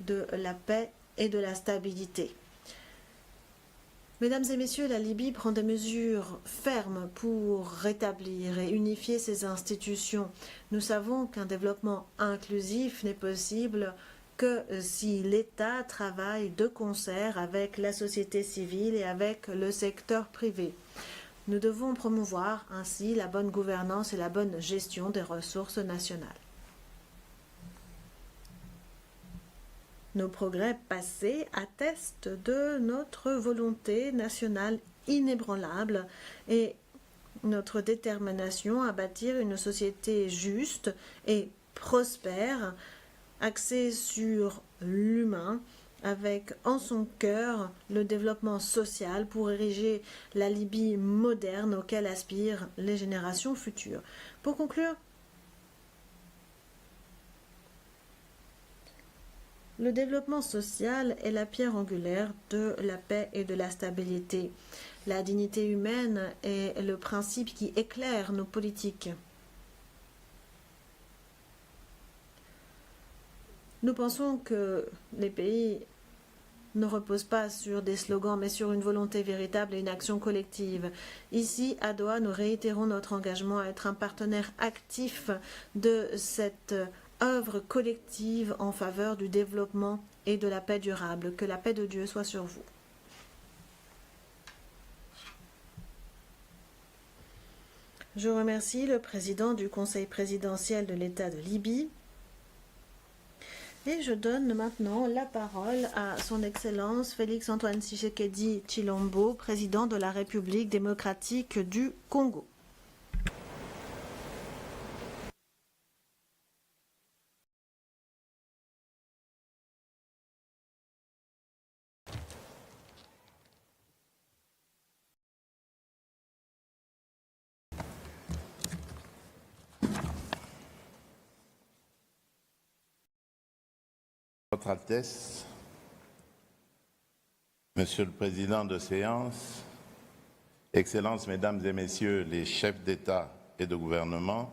de la paix et de la stabilité. Mesdames et messieurs, la Libye prend des mesures fermes pour rétablir et unifier ses institutions. Nous savons qu'un développement inclusif n'est possible que si l'État travaille de concert avec la société civile et avec le secteur privé. Nous devons promouvoir ainsi la bonne gouvernance et la bonne gestion des ressources nationales. Nos progrès passés attestent de notre volonté nationale inébranlable et notre détermination à bâtir une société juste et prospère, axée sur l'humain, avec en son cœur le développement social pour ériger la Libye moderne auquel aspirent les générations futures. Pour conclure, le développement social est la pierre angulaire de la paix et de la stabilité. La dignité humaine est le principe qui éclaire nos politiques. Nous pensons que les pays ne reposent pas sur des slogans, mais sur une volonté véritable et une action collective. Ici, à Doha, nous réitérons notre engagement à être un partenaire actif de cette œuvre collective en faveur du développement et de la paix durable. Que la paix de Dieu soit sur vous. Je remercie le président du Conseil présidentiel de l'État de Libye. Et je donne maintenant la parole à son Excellence Félix-Antoine Tshisekedi Tshilombo, président de la République démocratique du Congo. Votre Altesse, Monsieur le Président de séance, Excellences, Mesdames et Messieurs les chefs d'État et de gouvernement,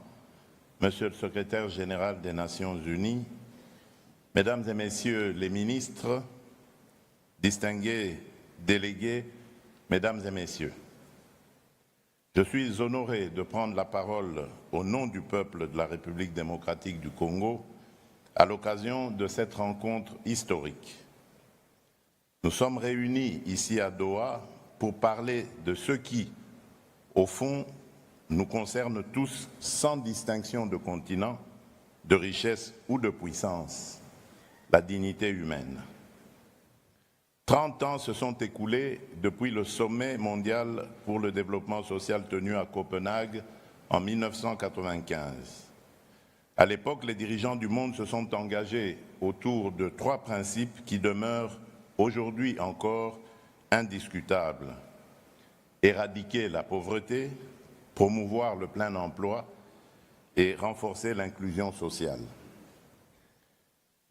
Monsieur le Secrétaire général des Nations Unies, Mesdames et Messieurs les ministres, distingués délégués, Mesdames et Messieurs, je suis honoré de prendre la parole au nom du peuple de la République démocratique du Congo à l'occasion de cette rencontre historique. Nous sommes réunis ici à Doha pour parler de ce qui, au fond, nous concerne tous sans distinction de continent, de richesse ou de puissance, la dignité humaine. 30 ans se sont écoulés depuis le sommet mondial pour le développement social tenu à Copenhague en 1995. À l'époque, les dirigeants du monde se sont engagés autour de 3 principes qui demeurent aujourd'hui encore indiscutables. Éradiquer la pauvreté, promouvoir le plein emploi et renforcer l'inclusion sociale.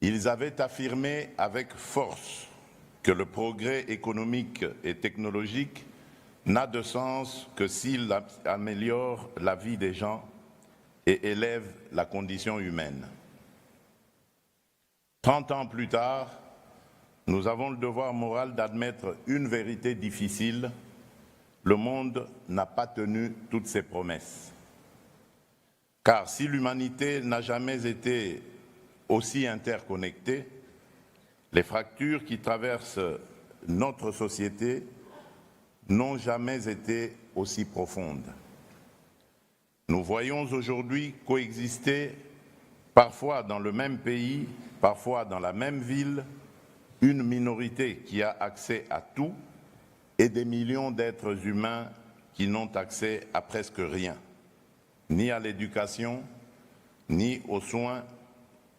Ils avaient affirmé avec force que le progrès économique et technologique n'a de sens que s'il améliore la vie des gens et élève la condition humaine. 30 ans plus tard, nous avons le devoir moral d'admettre une vérité difficile. Le monde n'a pas tenu toutes ses promesses. Car si l'humanité n'a jamais été aussi interconnectée, les fractures qui traversent notre société n'ont jamais été aussi profondes. Nous voyons aujourd'hui coexister, parfois dans le même pays, parfois dans la même ville, une minorité qui a accès à tout et des millions d'êtres humains qui n'ont accès à presque rien, ni à l'éducation, ni aux soins,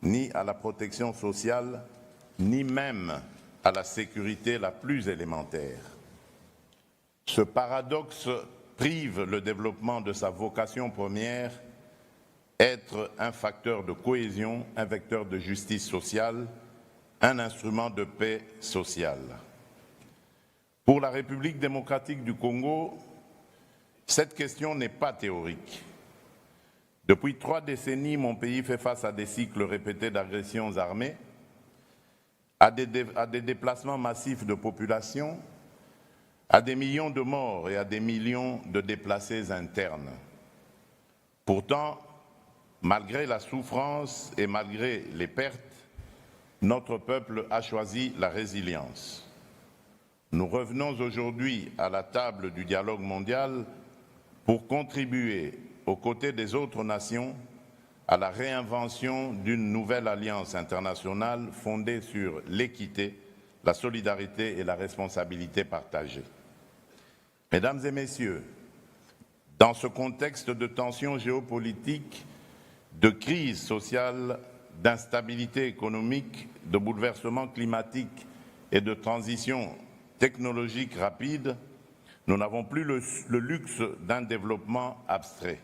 ni à la protection sociale, ni même à la sécurité la plus élémentaire. Ce paradoxe prive le développement de sa vocation première, être un facteur de cohésion, un vecteur de justice sociale, un instrument de paix sociale. Pour la République démocratique du Congo, cette question n'est pas théorique. Depuis 3 décennies, mon pays fait face à des cycles répétés d'agressions armées, à des déplacements massifs de population, à des millions de morts et à des millions de déplacés internes. Pourtant, malgré la souffrance et malgré les pertes, notre peuple a choisi la résilience. Nous revenons aujourd'hui à la table du dialogue mondial pour contribuer, aux côtés des autres nations, à la réinvention d'une nouvelle alliance internationale fondée sur l'équité, la solidarité et la responsabilité partagée. Mesdames et messieurs, dans ce contexte de tensions géopolitiques, de crise sociale, d'instabilité économique, de bouleversement climatique et de transition technologique rapide, nous n'avons plus le luxe d'un développement abstrait.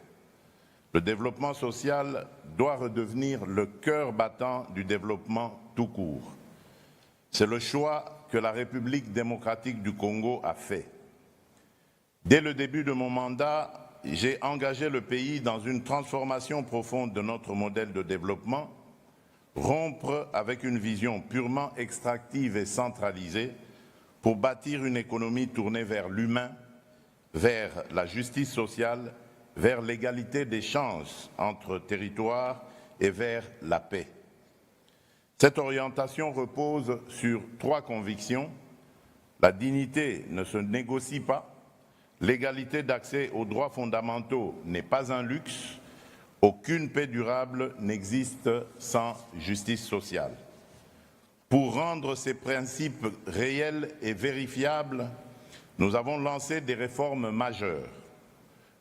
Le développement social doit redevenir le cœur battant du développement tout court. C'est le choix que la République démocratique du Congo a fait. Dès le début de mon mandat, j'ai engagé le pays dans une transformation profonde de notre modèle de développement, rompre avec une vision purement extractive et centralisée pour bâtir une économie tournée vers l'humain, vers la justice sociale, vers l'égalité des chances entre territoires et vers la paix. Cette orientation repose sur 3 convictions. La dignité ne se négocie pas, l'égalité d'accès aux droits fondamentaux n'est pas un luxe, aucune paix durable n'existe sans justice sociale. Pour rendre ces principes réels et vérifiables, nous avons lancé des réformes majeures.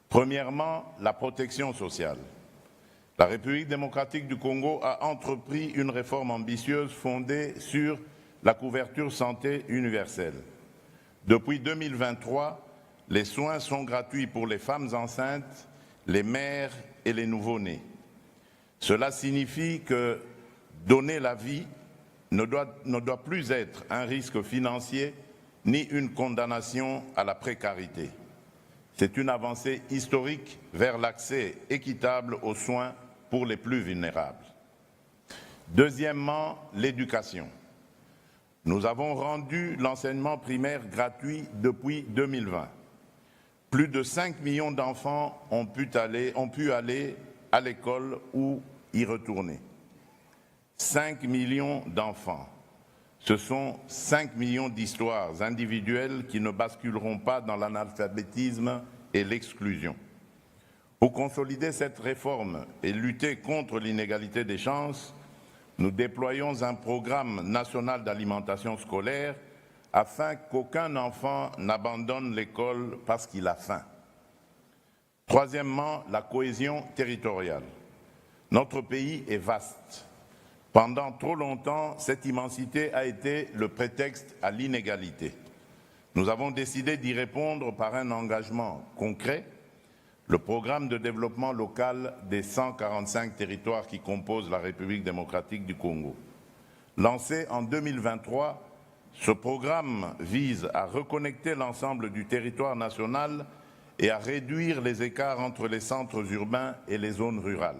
Premièrement, la protection sociale. La République démocratique du Congo a entrepris une réforme ambitieuse fondée sur la couverture santé universelle. Depuis 2023, les soins sont gratuits pour les femmes enceintes, les mères et les nouveau-nés. Cela signifie que donner la vie ne doit plus être un risque financier ni une condamnation à la précarité. C'est une avancée historique vers l'accès équitable aux soins pour les plus vulnérables. Deuxièmement, l'éducation. Nous avons rendu l'enseignement primaire gratuit depuis 2020. Plus de 5 millions d'enfants ont pu aller à l'école ou y retourner. 5 millions d'enfants. Ce sont 5 millions d'histoires individuelles qui ne basculeront pas dans l'analphabétisme et l'exclusion. Pour consolider cette réforme et lutter contre l'inégalité des chances, nous déployons un programme national d'alimentation scolaire afin qu'aucun enfant n'abandonne l'école parce qu'il a faim. Troisièmement, la cohésion territoriale. Notre pays est vaste. Pendant trop longtemps, cette immensité a été le prétexte à l'inégalité. Nous avons décidé d'y répondre par un engagement concret, le programme de développement local des 145 territoires qui composent la République démocratique du Congo. Lancé en 2023, ce programme vise à reconnecter l'ensemble du territoire national et à réduire les écarts entre les centres urbains et les zones rurales.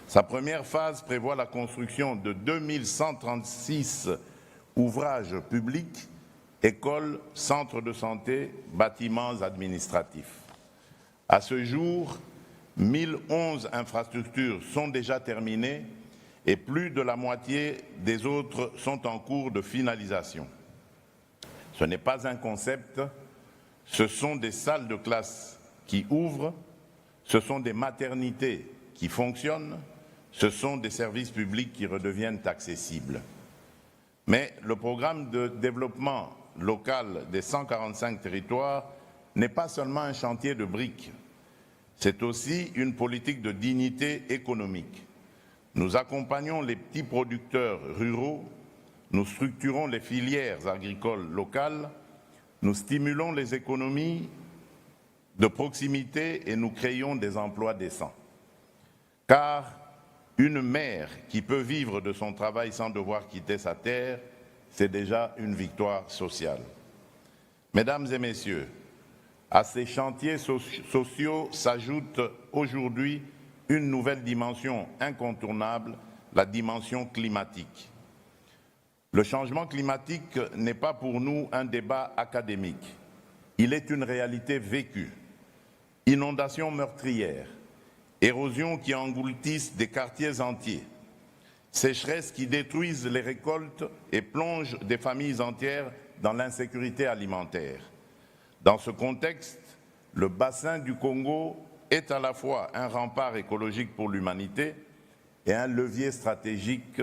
Sa première phase prévoit la construction de 2136 ouvrages publics, écoles, centres de santé, bâtiments administratifs. À ce jour, 1011 infrastructures sont déjà terminées et plus de la moitié des autres sont en cours de finalisation. Ce n'est pas un concept, ce sont des salles de classe qui ouvrent, ce sont des maternités qui fonctionnent, ce sont des services publics qui redeviennent accessibles. Mais le programme de développement local des 145 territoires n'est pas seulement un chantier de briques, c'est aussi une politique de dignité économique. Nous accompagnons les petits producteurs ruraux, nous structurons les filières agricoles locales, nous stimulons les économies de proximité et nous créons des emplois décents. Car une mère qui peut vivre de son travail sans devoir quitter sa terre, c'est déjà une victoire sociale. Mesdames et messieurs, à ces chantiers sociaux s'ajoute aujourd'hui une nouvelle dimension incontournable, la dimension climatique. Le changement climatique n'est pas pour nous un débat académique. Il est une réalité vécue. Inondations meurtrières, érosions qui engloutissent des quartiers entiers, sécheresses qui détruisent les récoltes et plongent des familles entières dans l'insécurité alimentaire. Dans ce contexte, le bassin du Congo est à la fois un rempart écologique pour l'humanité et un levier stratégique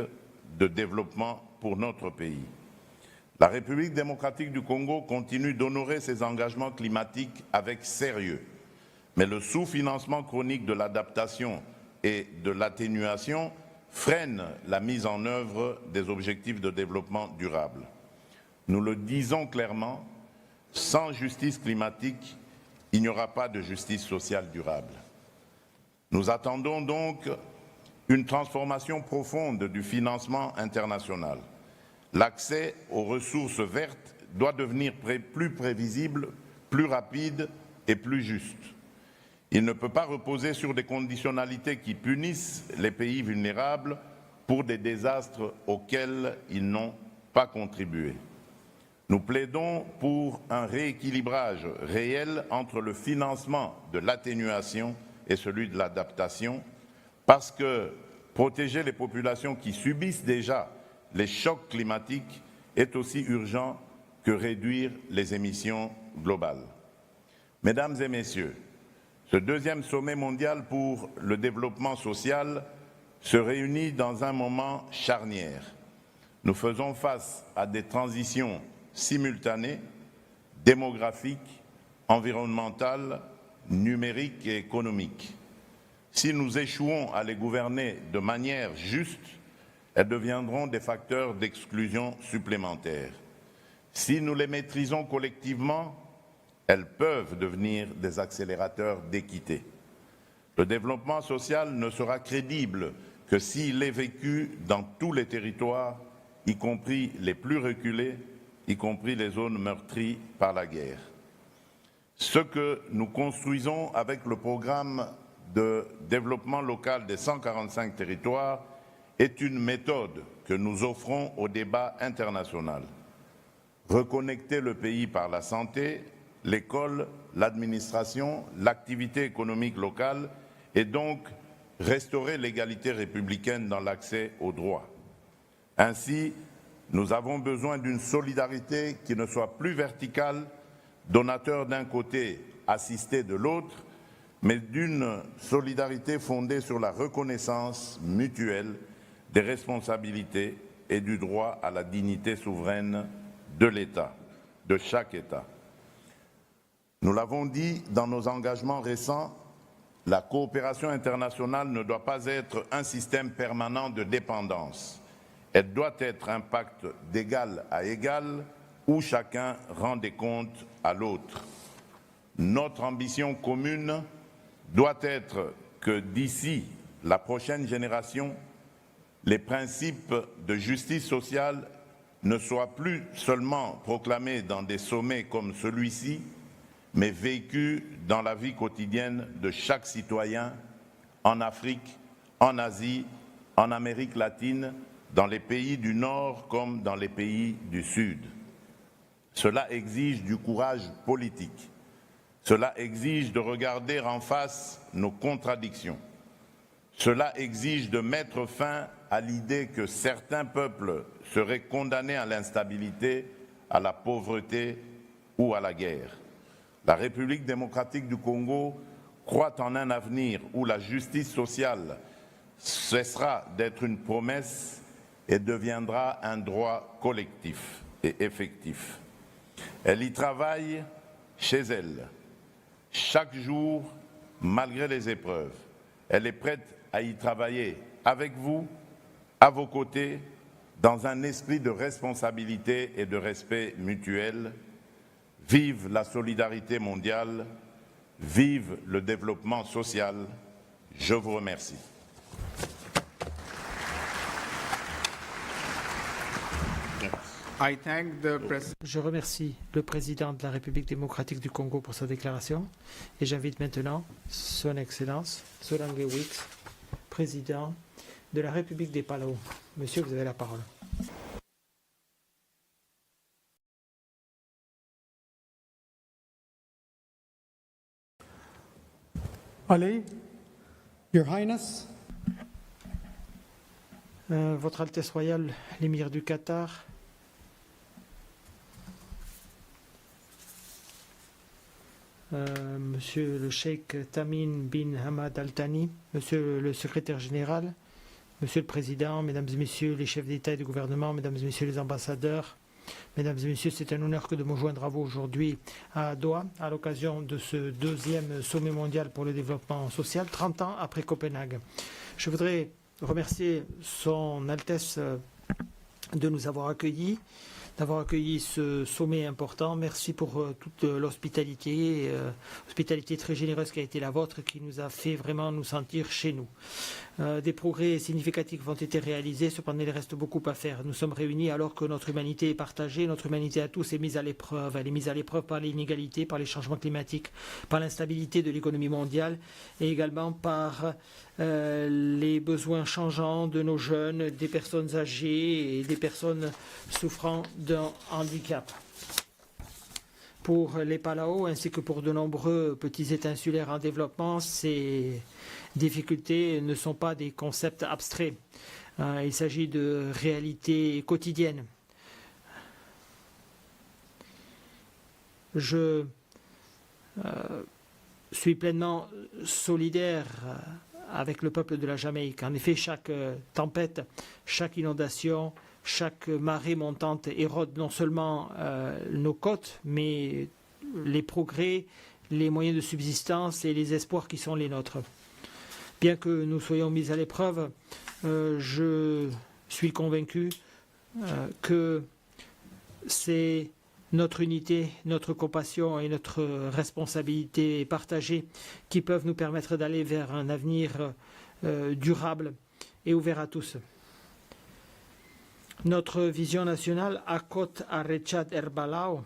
de développement pour notre pays. La République démocratique du Congo continue d'honorer ses engagements climatiques avec sérieux, mais le sous-financement chronique de l'adaptation et de l'atténuation freine la mise en œuvre des objectifs de développement durable. Nous le disons clairement, sans justice climatique, il n'y aura pas de justice sociale durable. Nous attendons donc une transformation profonde du financement international. L'accès aux ressources vertes doit devenir plus prévisible, plus rapide et plus juste. Il ne peut pas reposer sur des conditionnalités qui punissent les pays vulnérables pour des désastres auxquels ils n'ont pas contribué. Nous plaidons pour un rééquilibrage réel entre le financement de l'atténuation et celui de l'adaptation, parce que protéger les populations qui subissent déjà les chocs climatiques est aussi urgent que réduire les émissions globales. Mesdames et messieurs, ce deuxième sommet mondial pour le développement social se réunit dans un moment charnière. Nous faisons face à des transitions simultanées, démographiques, environnementales, numériques et économiques. Si nous échouons à les gouverner de manière juste, elles deviendront des facteurs d'exclusion supplémentaires. Si nous les maîtrisons collectivement, elles peuvent devenir des accélérateurs d'équité. Le développement social ne sera crédible que s'il est vécu dans tous les territoires, y compris les plus reculés, y compris les zones meurtries par la guerre. Ce que nous construisons avec le programme de développement local des 145 territoires est une méthode que nous offrons au débat international. Reconnecter le pays par la santé, l'école, l'administration, l'activité économique locale et donc restaurer l'égalité républicaine dans l'accès aux droits. Ainsi, nous avons besoin d'une solidarité qui ne soit plus verticale, donateur d'un côté, assisté de l'autre, mais d'une solidarité fondée sur la reconnaissance mutuelle des responsabilités et du droit à la dignité souveraine de l'État, de chaque État. Nous l'avons dit dans nos engagements récents, la coopération internationale ne doit pas être un système permanent de dépendance. Elle doit être un pacte d'égal à égal où chacun rend des comptes à l'autre. Notre ambition commune doit être que d'ici la prochaine génération, les principes de justice sociale ne soient plus seulement proclamés dans des sommets comme celui-ci, mais vécus dans la vie quotidienne de chaque citoyen en Afrique, en Asie, en Amérique latine, dans les pays du Nord comme dans les pays du Sud. Cela exige du courage politique. Cela exige de regarder en face nos contradictions. Cela exige de mettre fin à l'idée que certains peuples seraient condamnés à l'instabilité, à la pauvreté ou à la guerre. La République démocratique du Congo croit en un avenir où la justice sociale cessera d'être une promesse et deviendra un droit collectif et effectif. Elle y travaille chez elle, chaque jour, malgré les épreuves. Elle est prête à y travailler avec vous, à vos côtés, dans un esprit de responsabilité et de respect mutuel. Vive la solidarité mondiale, vive le développement social. Je vous remercie. Merci. I thank the President Je remercie le président de la République démocratique du Congo pour sa déclaration et j'invite maintenant Son Excellence Solange Wix, président de la République des Palau. Monsieur, vous avez la parole. Ali, Your Highness, Votre Altesse Royale, l'émir du Qatar, Monsieur le Cheikh Tamim bin Hamad Al Thani, Monsieur le Secrétaire Général, Monsieur le Président, Mesdames et Messieurs les chefs d'État et de gouvernement, Mesdames et Messieurs les ambassadeurs, Mesdames et Messieurs, c'est un honneur que de me joindre à vous aujourd'hui à Doha, à l'occasion de ce deuxième sommet mondial pour le développement social, 30 ans après Copenhague. Je voudrais remercier Son Altesse de nous avoir accueillis, d'avoir accueilli ce sommet important. Merci pour toute l'hospitalité, hospitalité très généreuse qui a été la vôtre, qui nous a fait vraiment nous sentir chez nous. Des progrès significatifs ont été réalisés, cependant il reste beaucoup à faire. Nous sommes réunis alors que notre humanité est partagée, notre humanité à tous est mise à l'épreuve. Elle est mise à l'épreuve par l'inégalité, par les changements climatiques, par l'instabilité de l'économie mondiale et également par les besoins changeants de nos jeunes, des personnes âgées et des personnes souffrant d'un handicap. Pour les Palau ainsi que pour de nombreux petits États insulaires en développement, ces difficultés ne sont pas des concepts abstraits. Il s'agit de réalités quotidiennes. Je suis pleinement solidaire avec le peuple de la Jamaïque. En effet, chaque tempête, chaque inondation, chaque marée montante érode non seulement nos côtes, mais les progrès, les moyens de subsistance et les espoirs qui sont les nôtres. Bien que nous soyons mis à l'épreuve, je suis convaincu que c'est notre unité, notre compassion et notre responsabilité partagée qui peuvent nous permettre d'aller vers un avenir durable et ouvert à tous. Notre vision nationale, Akot Arrechat Erbalao,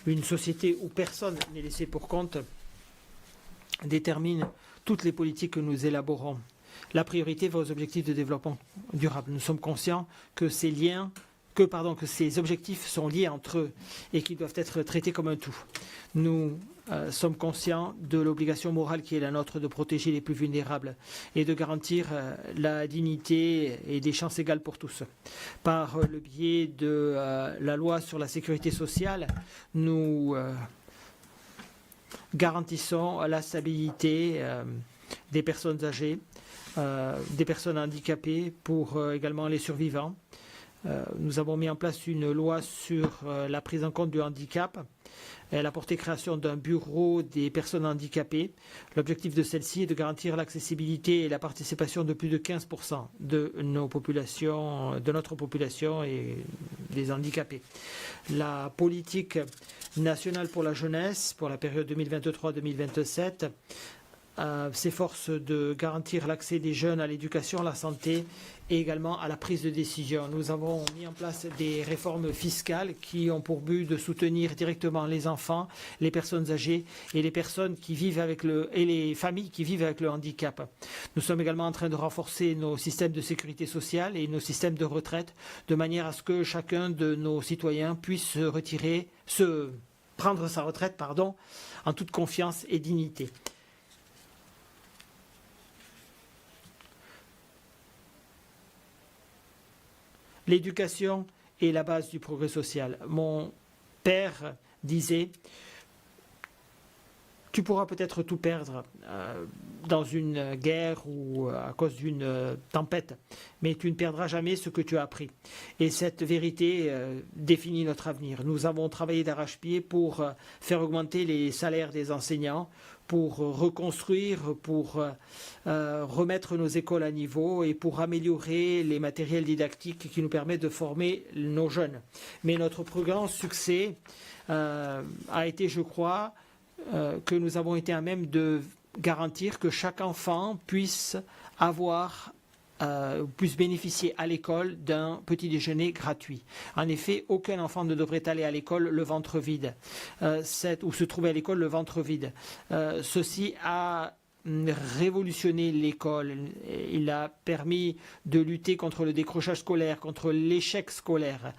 une société où personne n'est laissé pour compte, détermine toutes les politiques que nous élaborons. La priorité va aux objectifs de développement durable. Nous sommes conscients que que ces objectifs sont liés entre eux et qu'ils doivent être traités comme un tout. Nous sommes conscients de l'obligation morale qui est la nôtre de protéger les plus vulnérables et de garantir la dignité et des chances égales pour tous. Par le biais de la loi sur la sécurité sociale, nous garantissons la stabilité des personnes âgées, des personnes handicapées, pour également les survivants. Nous avons mis en place une loi sur la prise en compte du handicap. Elle a porté création d'un bureau des personnes handicapées. L'objectif de celle-ci est de garantir l'accessibilité et la participation de plus de 15% de notre population et des handicapés. La politique nationale pour la jeunesse pour la période 2023-2027 s'efforce de garantir l'accès des jeunes à l'éducation, à la santé et également à la prise de décision. Nous avons mis en place des réformes fiscales qui ont pour but de soutenir directement les enfants, les personnes âgées et les personnes qui vivent et les familles qui vivent avec le handicap. Nous sommes également en train de renforcer nos systèmes de sécurité sociale et nos systèmes de retraite de manière à ce que chacun de nos citoyens puisse prendre sa retraite, en toute confiance et dignité. L'éducation est la base du progrès social. Mon père disait « Tu pourras peut-être tout perdre dans une guerre ou à cause d'une tempête, mais tu ne perdras jamais ce que tu as appris. » Et cette vérité définit notre avenir. Nous avons travaillé d'arrache-pied pour faire augmenter les salaires des enseignants, pour reconstruire, pour remettre nos écoles à niveau et pour améliorer les matériels didactiques qui nous permettent de former nos jeunes. Mais notre plus grand succès a été, je crois, que nous avons été à même de garantir que chaque enfant puisse avoir puissent bénéficier à l'école d'un petit déjeuner gratuit. En effet, aucun enfant ne devrait aller à l'école le ventre vide, ou se trouver à l'école le ventre vide. Ceci a révolutionné l'école. Il a permis de lutter contre le décrochage scolaire, contre l'échec scolaire.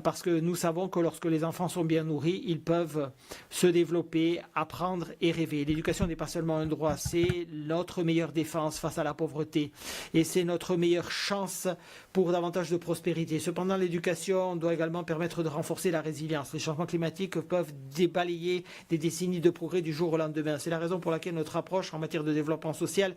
Parce que nous savons que lorsque les enfants sont bien nourris, ils peuvent se développer, apprendre et rêver. L'éducation n'est pas seulement un droit, c'est notre meilleure défense face à la pauvreté. Et c'est notre meilleure chance pour davantage de prospérité. Cependant, l'éducation doit également permettre de renforcer la résilience. Les changements climatiques peuvent débalayer des décennies de progrès du jour au lendemain. C'est la raison pour laquelle notre approche en matière de développement social